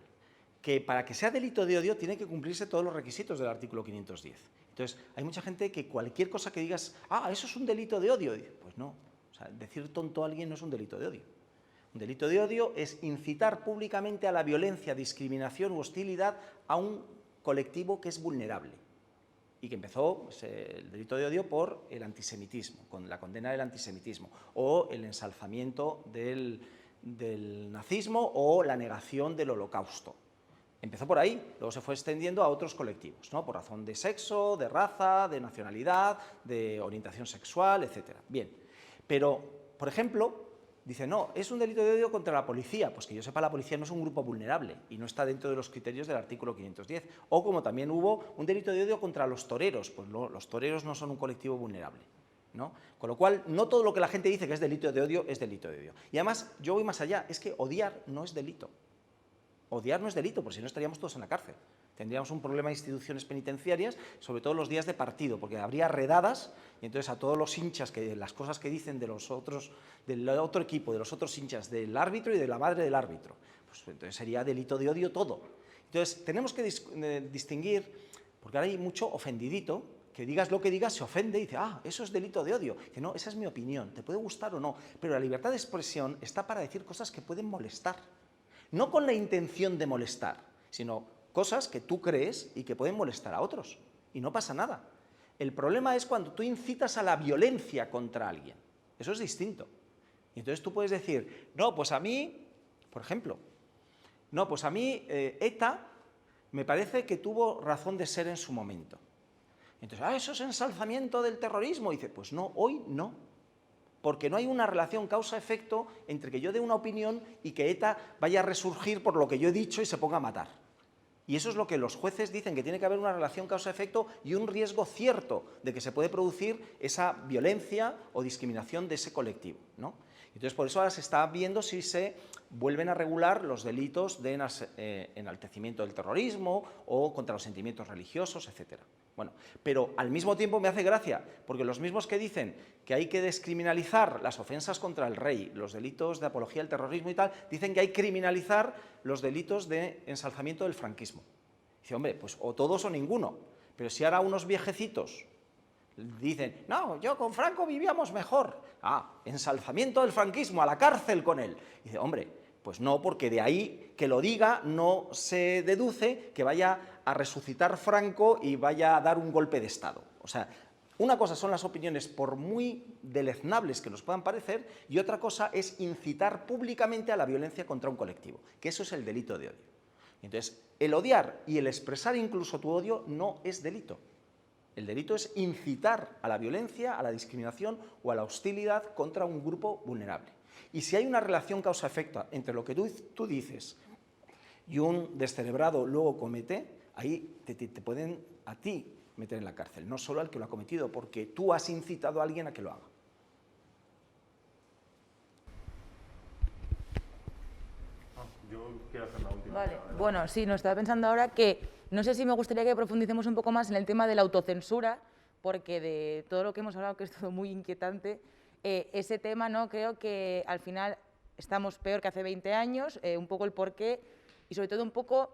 que para que sea delito de odio tiene que cumplirse todos los requisitos del artículo 510. Entonces, hay mucha gente que cualquier cosa que digas, eso es un delito de odio, dice, pues no, o sea, decir tonto a alguien no es un delito de odio. Un delito de odio es incitar públicamente a la violencia, discriminación u hostilidad a un colectivo que es vulnerable. Y que empezó pues, el delito de odio por el antisemitismo, con la condena del antisemitismo, o el ensalzamiento del nazismo o la negación del holocausto. Empezó por ahí, luego se fue extendiendo a otros colectivos, ¿no? Por razón de sexo, de raza, de nacionalidad, de orientación sexual, etc. Bien, pero, por ejemplo, dice, no, es un delito de odio contra la policía. Pues que yo sepa, la policía no es un grupo vulnerable y no está dentro de los criterios del artículo 510. O como también hubo un delito de odio contra los toreros, pues no, los toreros no son un colectivo vulnerable, ¿no? Con lo cual, no todo lo que la gente dice que es delito de odio es delito de odio. Y además, yo voy más allá, es que odiar no es delito. Odiar no es delito, porque si no estaríamos todos en la cárcel. Tendríamos un problema de instituciones penitenciarias, sobre todo los días de partido, porque habría redadas y entonces a todos los hinchas, que las cosas que dicen de los otros, del otro equipo, de los otros hinchas, del árbitro y de la madre del árbitro, pues entonces sería delito de odio todo. Entonces tenemos que distinguir, porque ahora hay mucho ofendidito, que digas lo que digas se ofende y dice, eso es delito de odio. Que no, esa es mi opinión, te puede gustar o no, pero la libertad de expresión está para decir cosas que pueden molestar. No con la intención de molestar, sino cosas que tú crees y que pueden molestar a otros. Y no pasa nada. El problema es cuando tú incitas a la violencia contra alguien. Eso es distinto. Y entonces tú puedes decir, no, pues a mí, por ejemplo, no, pues a mí ETA me parece que tuvo razón de ser en su momento. Entonces, eso es ensalzamiento del terrorismo. Y dice, pues no, hoy no. Porque no hay una relación causa-efecto entre que yo dé una opinión y que ETA vaya a resurgir por lo que yo he dicho y se ponga a matar. Y eso es lo que los jueces dicen, que tiene que haber una relación causa-efecto y un riesgo cierto de que se puede producir esa violencia o discriminación de ese colectivo, ¿no? Entonces, por eso ahora se está viendo si se vuelven a regular los delitos de enaltecimiento del terrorismo o contra los sentimientos religiosos, etc. Bueno, pero al mismo tiempo me hace gracia, porque los mismos que dicen que hay que descriminalizar las ofensas contra el rey, los delitos de apología del terrorismo y tal, dicen que hay que criminalizar los delitos de ensalzamiento del franquismo. Dice, hombre, pues o todos o ninguno, pero si ahora unos viejecitos dicen, no, yo con Franco vivíamos mejor, ensalzamiento del franquismo, a la cárcel con él. Dice, hombre, pues no, porque de ahí que lo diga no se deduce que vaya a resucitar Franco y vaya a dar un golpe de Estado. O sea, una cosa son las opiniones, por muy deleznables que nos puedan parecer, y otra cosa es incitar públicamente a la violencia contra un colectivo, que eso es el delito de odio. Entonces, el odiar y el expresar incluso tu odio no es delito. El delito es incitar a la violencia, a la discriminación o a la hostilidad contra un grupo vulnerable. Y si hay una relación causa-efecto entre lo que tú dices y un descerebrado luego comete, ahí te pueden a ti meter en la cárcel, no solo al que lo ha cometido, porque tú has incitado a alguien a que lo haga. Yo quiero hacer la última. Vale, bueno, sí, nos estaba pensando ahora que no sé si me gustaría que profundicemos un poco más en el tema de la autocensura, porque de todo lo que hemos hablado, que es todo muy inquietante, ese tema, ¿no? Creo que al final estamos peor que hace 20 años, un poco el porqué y sobre todo un poco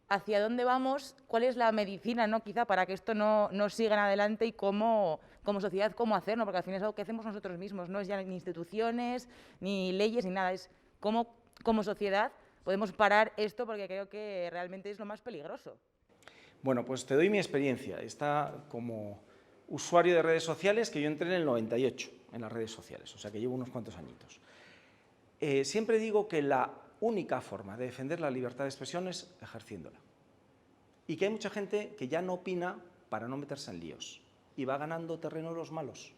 hacia dónde vamos, cuál es la medicina, ¿no? Quizá para que esto no siga en adelante y cómo, como sociedad, cómo hacerlo, porque al final es algo que hacemos nosotros mismos, no es ya ni instituciones, ni leyes, ni nada, es cómo como sociedad podemos parar esto, porque creo que realmente es lo más peligroso. Bueno, pues te doy mi experiencia. Está como usuario de redes sociales, que yo entré en el 98 en las redes sociales, o sea que llevo unos cuantos añitos. Siempre digo que la única forma de defender la libertad de expresión es ejerciéndola. Y que hay mucha gente que ya no opina para no meterse en líos y va ganando terreno los malos.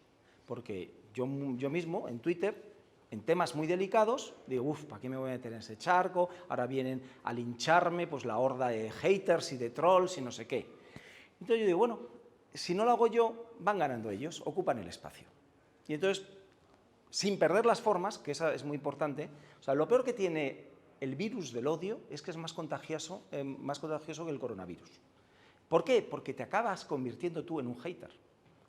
Porque yo mismo, en Twitter, en temas muy delicados, digo, ¿para qué me voy a meter en ese charco? Ahora vienen a lincharme pues la horda de haters y de trolls y no sé qué. Entonces yo digo, bueno, si no lo hago yo, van ganando ellos, ocupan el espacio. Y entonces, sin perder las formas, que esa es muy importante, o sea, lo peor que tiene el virus del odio es que es más contagioso que el coronavirus. ¿Por qué? Porque te acabas convirtiendo tú en un hater.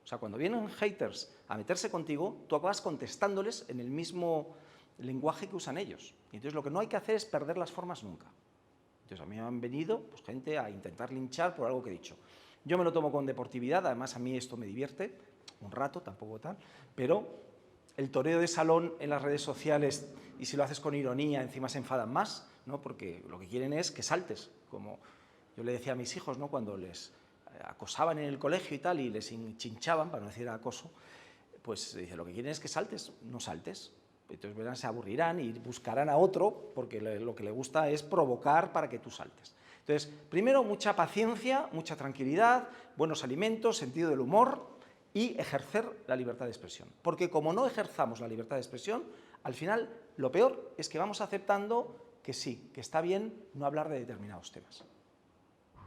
O sea, cuando vienen haters a meterse contigo, tú acabas contestándoles en el mismo lenguaje que usan ellos. Y entonces lo que no hay que hacer es perder las formas nunca. Entonces a mí me han venido pues, gente a intentar linchar por algo que he dicho. Yo me lo tomo con deportividad, además a mí esto me divierte, un rato, tampoco tal, pero el toreo de salón en las redes sociales, y si lo haces con ironía, encima se enfadan más, ¿no? Porque lo que quieren es que saltes, como yo le decía a mis hijos, ¿no? Cuando les acosaban en el colegio y tal, y les chinchaban, para no decir acoso, pues dice, lo que quieren es que saltes, no saltes. Entonces verán, se aburrirán y buscarán a otro, porque lo que le gusta es provocar para que tú saltes. Entonces, primero, mucha paciencia, mucha tranquilidad, buenos alimentos, sentido del humor y ejercer la libertad de expresión. Porque como no ejerzamos la libertad de expresión, al final lo peor es que vamos aceptando que sí, que está bien no hablar de determinados temas.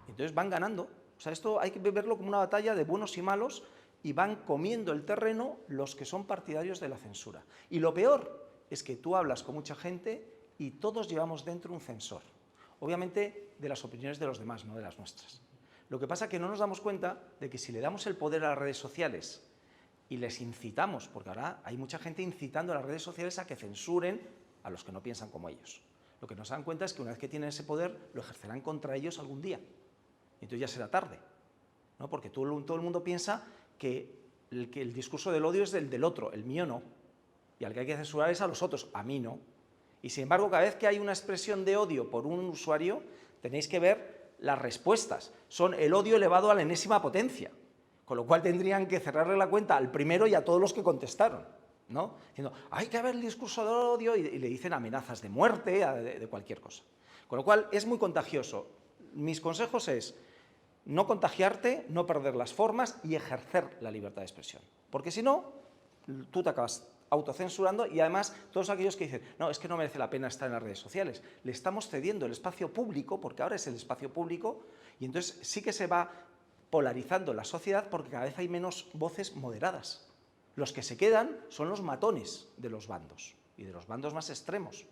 Entonces van ganando. O sea, esto hay que verlo como una batalla de buenos y malos, y van comiendo el terreno los que son partidarios de la censura. Y lo peor es que tú hablas con mucha gente y todos llevamos dentro un censor. Obviamente de las opiniones de los demás, no de las nuestras. Lo que pasa es que no nos damos cuenta de que si le damos el poder a las redes sociales y les incitamos, porque ahora hay mucha gente incitando a las redes sociales a que censuren a los que no piensan como ellos. Lo que no se dan cuenta es que una vez que tienen ese poder, lo ejercerán contra ellos algún día. Y entonces ya será tarde, ¿no? Porque todo el mundo piensa que el discurso del odio es del otro, el mío no. Y al que hay que censurar es a los otros, a mí no. Y sin embargo, cada vez que hay una expresión de odio por un usuario, tenéis que ver las respuestas. Son el odio elevado a la enésima potencia. Con lo cual tendrían que cerrarle la cuenta al primero y a todos los que contestaron, ¿no? Diciendo, hay que ver el discurso del odio, y le dicen amenazas de muerte, de cualquier cosa. Con lo cual es muy contagioso. Mis consejos es no contagiarte, no perder las formas y ejercer la libertad de expresión. Porque si no, tú te acabas autocensurando, y además todos aquellos que dicen, no, es que no merece la pena estar en las redes sociales, le estamos cediendo el espacio público, porque ahora es el espacio público, y entonces sí que se va polarizando la sociedad porque cada vez hay menos voces moderadas. Los que se quedan son los matones de los bandos, y de los bandos más extremos.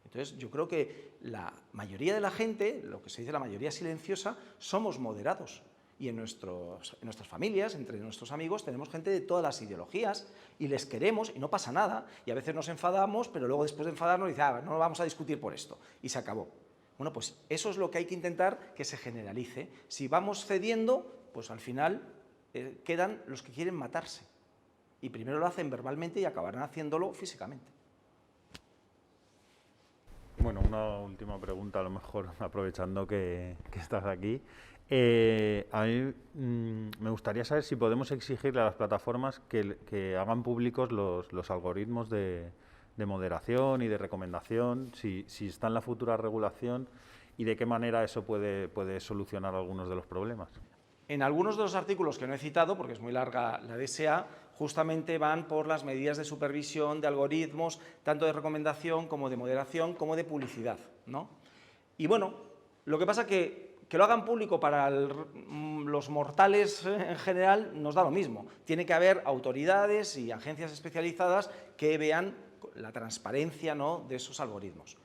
Entonces, yo creo que la mayoría de la gente, lo que se dice la mayoría silenciosa, somos moderados. Y en nuestras familias, entre nuestros amigos, tenemos gente de todas las ideologías y les queremos y no pasa nada. Y a veces nos enfadamos, pero luego después de enfadarnos dice, no vamos a discutir por esto. Y se acabó. Bueno, pues eso es lo que hay que intentar que se generalice. Si vamos cediendo, pues al final quedan los que quieren matarse. Y primero lo hacen verbalmente y acabarán haciéndolo físicamente. Bueno, una última pregunta, a lo mejor aprovechando que estás aquí. A mí me gustaría saber si podemos exigirle a las plataformas que hagan públicos los algoritmos de moderación y de recomendación, si está en la futura regulación y de qué manera eso puede solucionar algunos de los problemas. En algunos de los artículos que no he citado, porque es muy larga la DSA, justamente van por las medidas de supervisión de algoritmos, tanto de recomendación como de moderación, como de publicidad, ¿no? Y bueno, lo que pasa que lo hagan público para los mortales en general nos da lo mismo. Tiene que haber autoridades y agencias especializadas que vean la transparencia, ¿no?, de esos algoritmos.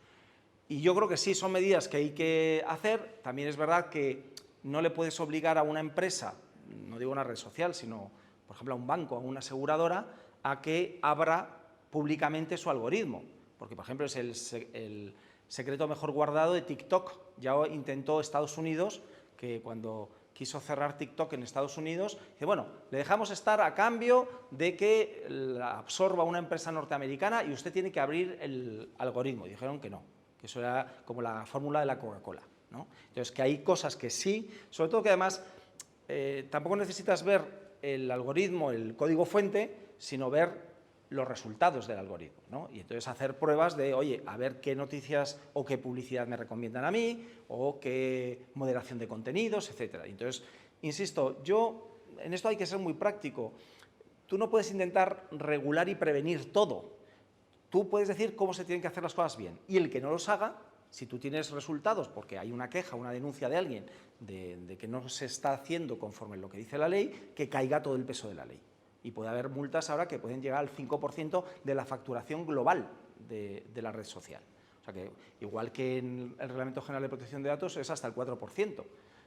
Y yo creo que sí, son medidas que hay que hacer. También es verdad que no le puedes obligar a una empresa, no digo una red social, sino, por ejemplo, a un banco, a una aseguradora, a que abra públicamente su algoritmo. Porque, por ejemplo, es el secreto mejor guardado de TikTok. Ya intentó Estados Unidos, que cuando quiso cerrar TikTok en Estados Unidos, dice, bueno, le dejamos estar a cambio de que la absorba una empresa norteamericana y usted tiene que abrir el algoritmo. Y dijeron que no, que eso era como la fórmula de la Coca-Cola, ¿no? Entonces, que hay cosas que sí, sobre todo que además tampoco necesitas ver el algoritmo, el código fuente, sino ver los resultados del algoritmo, ¿no? Y entonces hacer pruebas de, oye, a ver qué noticias o qué publicidad me recomiendan a mí, o qué moderación de contenidos, etcétera. Entonces, insisto, en esto hay que ser muy práctico. Tú no puedes intentar regular y prevenir todo. Tú puedes decir cómo se tienen que hacer las cosas bien. Y el que no los haga, si tú tienes resultados, porque hay una queja, una denuncia de alguien de que no se está haciendo conforme lo que dice la ley, que caiga todo el peso de la ley. Y puede haber multas ahora que pueden llegar al 5% de la facturación global de la red social. O sea que, igual que en el Reglamento General de Protección de Datos, es hasta el 4%,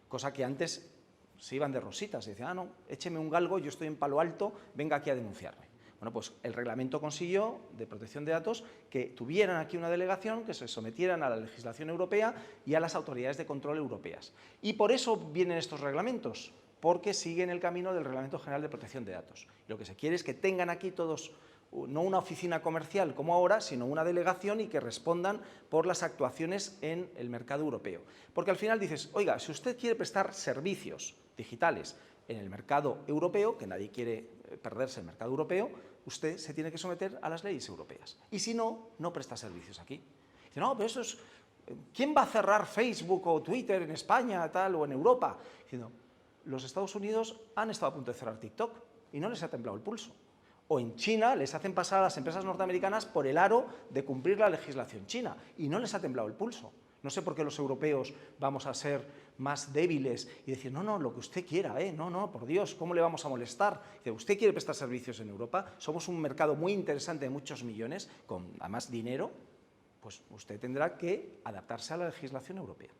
cosa que antes se iban de rositas. Se decía, no, écheme un galgo, yo estoy en Palo Alto, venga aquí a denunciarme. Bueno, pues el reglamento consiguió, de protección de datos, que tuvieran aquí una delegación, que se sometieran a la legislación europea y a las autoridades de control europeas. Y por eso vienen estos reglamentos, porque siguen el camino del Reglamento General de Protección de Datos. Y lo que se quiere es que tengan aquí todos, no una oficina comercial como ahora, sino una delegación y que respondan por las actuaciones en el mercado europeo. Porque al final dices, oiga, si usted quiere prestar servicios digitales en el mercado europeo, que nadie quiere perderse el mercado europeo, usted se tiene que someter a las leyes europeas. Y si no, no presta servicios aquí. Dice, no, pero eso es... ¿Quién va a cerrar Facebook o Twitter en España tal, o en Europa? Diciendo, los Estados Unidos han estado a punto de cerrar TikTok y no les ha temblado el pulso. O en China les hacen pasar a las empresas norteamericanas por el aro de cumplir la legislación china y no les ha temblado el pulso. No sé por qué los europeos vamos a ser más débiles y decir, no, no, lo que usted quiera, no, por Dios, ¿cómo le vamos a molestar? Dice, ¿usted quiere prestar servicios en Europa? Somos un mercado muy interesante de muchos millones, con además dinero, pues usted tendrá que adaptarse a la legislación europea.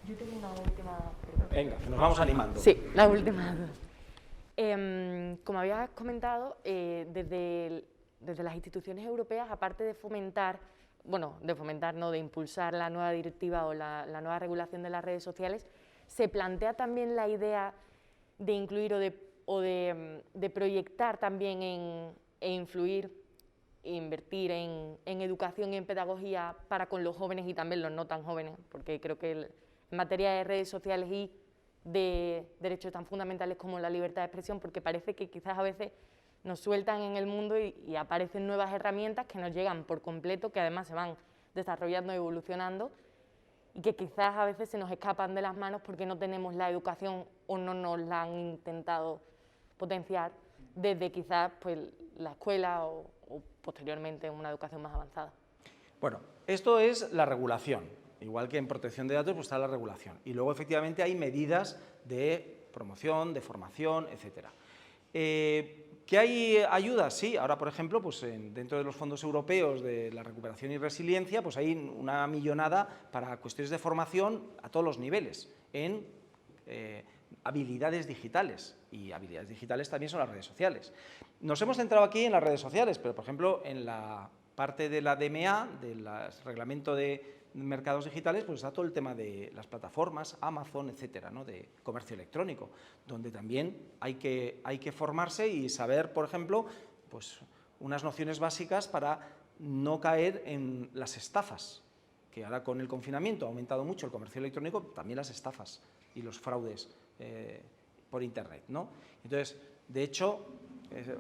Yo tengo una última pregunta. Venga, que nos vamos animando. Sí, la última. Como habías comentado, desde las instituciones europeas, aparte de fomentar, de impulsar la nueva directiva o la nueva regulación de las redes sociales, se plantea también la idea de incluir o de proyectar también e influir e invertir en educación y en pedagogía para con los jóvenes y también los no tan jóvenes, porque creo que en materia de redes sociales y de derechos tan fundamentales como la libertad de expresión, porque parece que quizás a veces nos sueltan en el mundo y aparecen nuevas herramientas que nos llegan por completo, que además se van desarrollando y evolucionando, y que quizás a veces se nos escapan de las manos porque no tenemos la educación o no nos la han intentado potenciar desde quizás pues, la escuela o posteriormente una educación más avanzada. Bueno, esto es la regulación. Igual que en protección de datos, pues está la regulación. Y luego, efectivamente, hay medidas de promoción, de formación, etcétera. ¿Que hay ayudas? Sí. Ahora, por ejemplo, pues dentro de los fondos europeos de la recuperación y resiliencia, pues hay una millonada para cuestiones de formación a todos los niveles. en habilidades digitales, y habilidades digitales también son las redes sociales. Nos hemos centrado aquí en las redes sociales, pero por ejemplo en la parte de la DMA, del reglamento de mercados digitales, pues está todo el tema de las plataformas, Amazon, etcétera, ¿no? De comercio electrónico, donde también hay que formarse y saber, por ejemplo, pues unas nociones básicas para no caer en las estafas, que ahora con el confinamiento ha aumentado mucho el comercio electrónico, también las estafas y los fraudes por Internet, ¿no? Entonces, de hecho,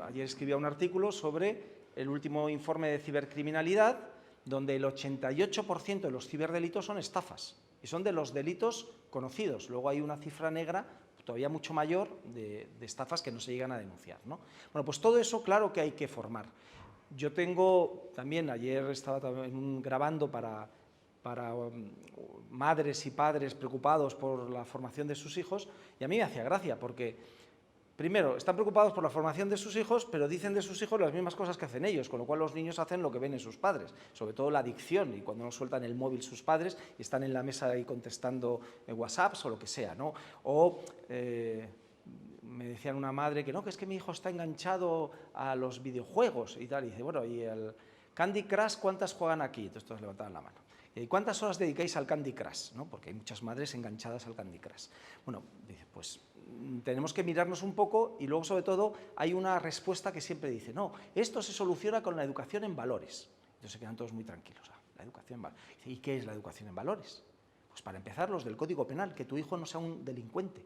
ayer escribía un artículo sobre el último informe de cibercriminalidad, donde el 88% de los ciberdelitos son estafas, y son de los delitos conocidos. Luego hay una cifra negra todavía mucho mayor de estafas que no se llegan a denunciar, ¿no? Bueno, pues todo eso, claro que hay que formar. Yo tengo también, ayer estaba también grabando para madres y padres preocupados por la formación de sus hijos, y a mí me hacía gracia porque, primero, están preocupados por la formación de sus hijos, pero dicen de sus hijos las mismas cosas que hacen ellos, con lo cual los niños hacen lo que ven en sus padres, sobre todo la adicción, y cuando no sueltan el móvil sus padres y están en la mesa ahí contestando WhatsApps o lo que sea, ¿no? O me decían una madre que no, que es que mi hijo está enganchado a los videojuegos y tal, y dice, bueno, ¿y el Candy Crush cuántas juegan aquí? Entonces todos levantaban la mano. ¿Y cuántas horas dedicáis al Candy Crush? ¿No? Porque hay muchas madres enganchadas al Candy Crush. Bueno, dice, pues tenemos que mirarnos un poco, y luego sobre todo hay una respuesta que siempre dice, no, esto se soluciona con la educación en valores. Entonces se quedan todos muy tranquilos. La educación en valores. ¿Y qué es la educación en valores? Pues para empezar, los del Código Penal, que tu hijo no sea un delincuente.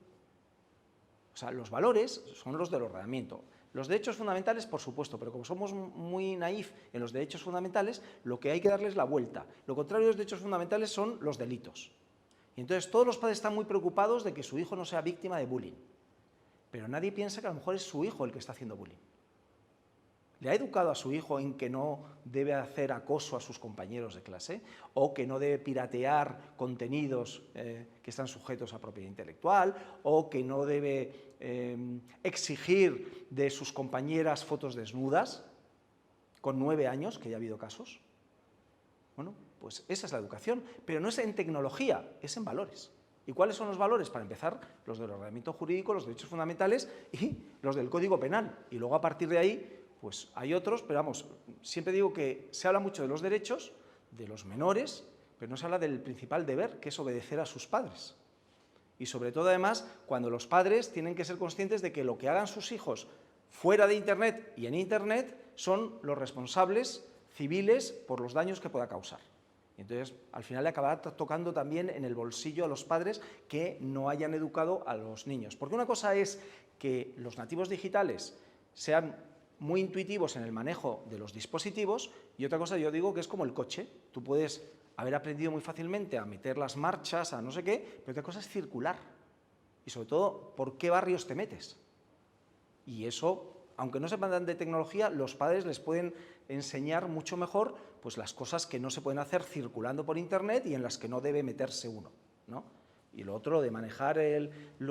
O sea, los valores son los del ordenamiento. Los derechos fundamentales, por supuesto, pero como somos muy naif en los derechos fundamentales, lo que hay que darles la vuelta. Lo contrario de los derechos fundamentales son los delitos. Y entonces todos los padres están muy preocupados de que su hijo no sea víctima de bullying. Pero nadie piensa que a lo mejor es su hijo el que está haciendo bullying. ¿Le ha educado a su hijo en que no debe hacer acoso a sus compañeros de clase? ¿O que no debe piratear contenidos que están sujetos a propiedad intelectual? ¿O que no debe exigir de sus compañeras fotos desnudas? Con 9 años, que ya ha habido casos. Bueno, pues esa es la educación, pero no es en tecnología, es en valores. ¿Y cuáles son los valores? Para empezar, los del ordenamiento jurídico, los derechos fundamentales y los del Código Penal. Y luego a partir de ahí, pues hay otros, pero vamos, siempre digo que se habla mucho de los derechos, de los menores, pero no se habla del principal deber, que es obedecer a sus padres. Y sobre todo, además, cuando los padres tienen que ser conscientes de que lo que hagan sus hijos fuera de Internet y en Internet son los responsables civiles por los daños que pueda causar. Y entonces, al final le acabará tocando también en el bolsillo a los padres que no hayan educado a los niños. Porque una cosa es que los nativos digitales sean muy intuitivos en el manejo de los dispositivos, y otra cosa yo digo que es como el coche. Tú puedes haber aprendido muy fácilmente a meter las marchas, a no sé qué, pero otra cosa es circular. Y sobre todo, ¿por qué barrios te metes? Y eso, aunque no sepan de tecnología, los padres les pueden enseñar mucho mejor pues las cosas que no se pueden hacer circulando por Internet y en las que no debe meterse uno, ¿no? Y lo otro de manejar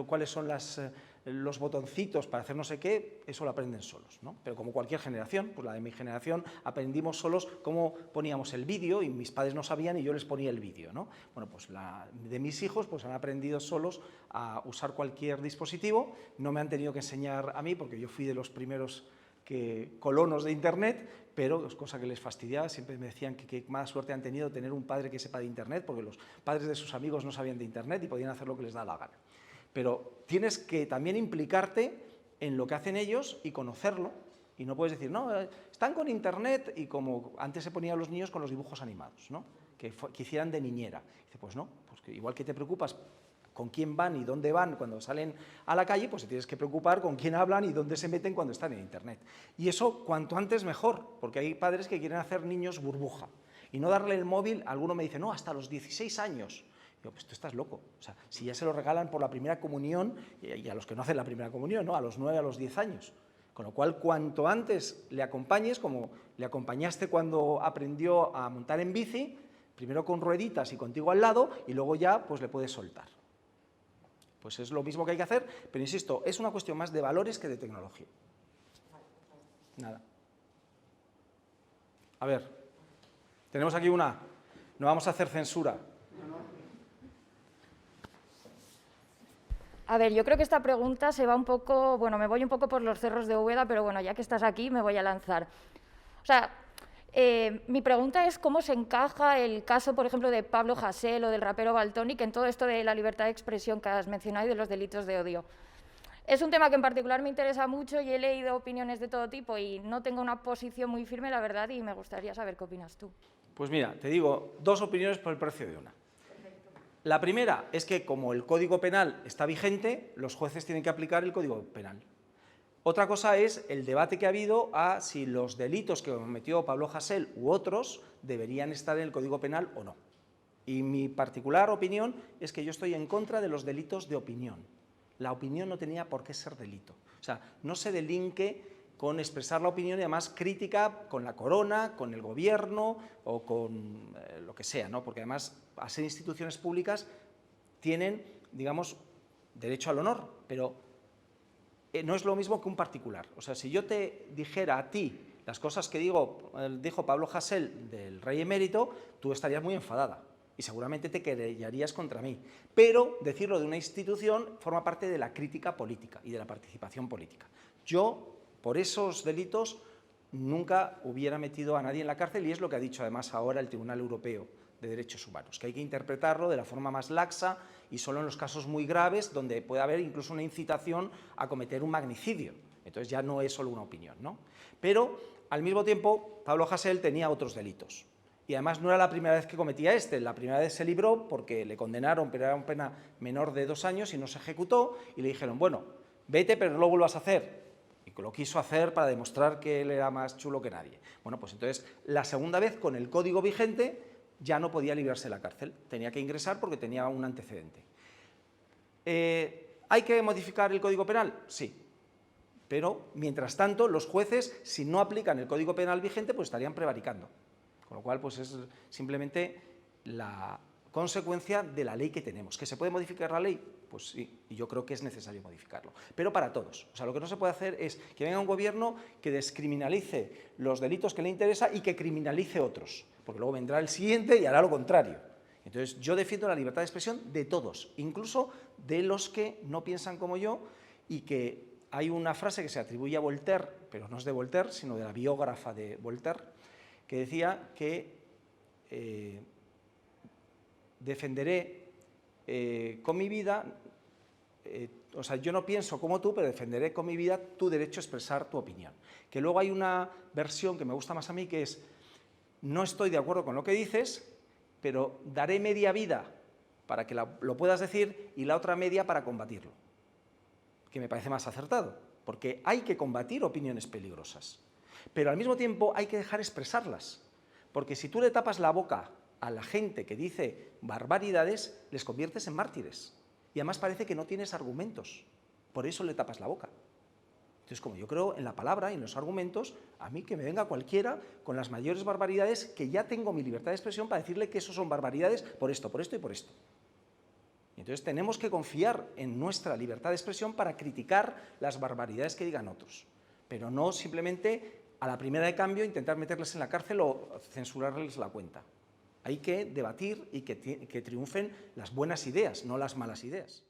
cuáles son los botoncitos para hacer no sé qué, eso lo aprenden solos, ¿no? Pero como cualquier generación, pues la de mi generación, aprendimos solos cómo poníamos el vídeo y mis padres no sabían y yo les ponía el vídeo, ¿no? Bueno, pues la de mis hijos pues han aprendido solos a usar cualquier dispositivo, no me han tenido que enseñar a mí porque yo fui de los primeros colonos de Internet, pero es cosa que les fastidiaba, siempre me decían que mala suerte han tenido tener un padre que sepa de Internet, porque los padres de sus amigos no sabían de Internet y podían hacer lo que les da la gana. Pero tienes que también implicarte en lo que hacen ellos y conocerlo, y no puedes decir, no, están con Internet, y como antes se ponían los niños con los dibujos animados, ¿no? que hicieran de niñera. Dice, pues no, pues que igual que te preocupas con quién van y dónde van cuando salen a la calle, pues te tienes que preocupar con quién hablan y dónde se meten cuando están en Internet. Y eso cuanto antes mejor, porque hay padres que quieren hacer niños burbuja y no darle el móvil. Alguno me dice, no, hasta los 16 años. Digo, pues tú estás loco. O sea, si ya se lo regalan por la primera comunión, y a los que no hacen la primera comunión, ¿no? A los 9, a los 10 años. Con lo cual, cuanto antes le acompañes, como le acompañaste cuando aprendió a montar en bici, primero con rueditas y contigo al lado, y luego ya pues le puedes soltar. Pues es lo mismo que hay que hacer, pero insisto, es una cuestión más de valores que de tecnología. Nada. A ver, tenemos aquí una. No vamos a hacer censura. A ver, yo creo que esta pregunta se va un poco, bueno, me voy un poco por los cerros de Úbeda, pero bueno, ya que estás aquí me voy a lanzar. O sea, mi pregunta es cómo se encaja el caso, por ejemplo, de Pablo Hasél o del rapero Valtonyc en todo esto de la libertad de expresión que has mencionado y de los delitos de odio. Es un tema que en particular me interesa mucho y he leído opiniones de todo tipo y no tengo una posición muy firme, la verdad, y me gustaría saber qué opinas tú. Pues mira, te digo 2 opiniones por el precio de una. La primera es que como el Código Penal está vigente, los jueces tienen que aplicar el Código Penal. Otra cosa es el debate que ha habido a si los delitos que cometió Pablo Hasél u otros deberían estar en el Código Penal o no. Y mi particular opinión es que yo estoy en contra de los delitos de opinión. La opinión no tenía por qué ser delito. O sea, no se delinque con expresar la opinión y además crítica con la corona, con el gobierno o con lo que sea, ¿no? Porque además, al ser instituciones públicas, tienen, digamos, derecho al honor, pero no es lo mismo que un particular. O sea, si yo te dijera a ti las cosas que dijo Pablo Hasél del rey emérito, tú estarías muy enfadada y seguramente te querellarías contra mí. Pero decirlo de una institución forma parte de la crítica política y de la participación política. Yo, por esos delitos, nunca hubiera metido a nadie en la cárcel y es lo que ha dicho además ahora el Tribunal Europeo de Derechos Humanos, que hay que interpretarlo de la forma más laxa y solo en los casos muy graves donde puede haber incluso una incitación a cometer un magnicidio. Entonces ya no es solo una opinión, ¿no? Pero al mismo tiempo Pablo Hasél tenía otros delitos y además no era la primera vez que cometía la primera vez se libró porque le condenaron, pero era una pena menor de 2 años y no se ejecutó y le dijeron, bueno, vete pero no lo vuelvas a hacer. Y lo quiso hacer para demostrar que él era más chulo que nadie. Bueno, pues entonces la segunda vez con el código vigente ya no podía librarse de la cárcel, tenía que ingresar porque tenía un antecedente. ¿Hay que modificar el Código Penal? Sí, pero mientras tanto los jueces, si no aplican el Código Penal vigente, pues estarían prevaricando, con lo cual pues es simplemente la consecuencia de la ley que tenemos. ¿Que se puede modificar la ley? Pues sí, y yo creo que es necesario modificarlo, pero para todos. O sea, lo que no se puede hacer es que venga un gobierno que descriminalice los delitos que le interesa y que criminalice otros, porque luego vendrá el siguiente y hará lo contrario. Entonces, yo defiendo la libertad de expresión de todos, incluso de los que no piensan como yo y que hay una frase que se atribuye a Voltaire, pero no es de Voltaire, sino de la biógrafa de Voltaire, que decía que defenderé con mi vida, o sea, yo no pienso como tú, pero defenderé con mi vida tu derecho a expresar tu opinión. Que luego hay una versión que me gusta más a mí, que es, no estoy de acuerdo con lo que dices, pero daré media vida para que lo puedas decir y la otra media para combatirlo, que me parece más acertado, porque hay que combatir opiniones peligrosas, pero al mismo tiempo hay que dejar expresarlas, porque si tú le tapas la boca a la gente que dice barbaridades, les conviertes en mártires. Y además parece que no tienes argumentos, por eso le tapas la boca. Entonces, como yo creo en la palabra y en los argumentos, a mí que me venga cualquiera con las mayores barbaridades, que ya tengo mi libertad de expresión para decirle que eso son barbaridades por esto y por esto. Y entonces tenemos que confiar en nuestra libertad de expresión para criticar las barbaridades que digan otros, pero no simplemente a la primera de cambio intentar meterles en la cárcel o censurarles la cuenta. Hay que debatir y que triunfen las buenas ideas, no las malas ideas.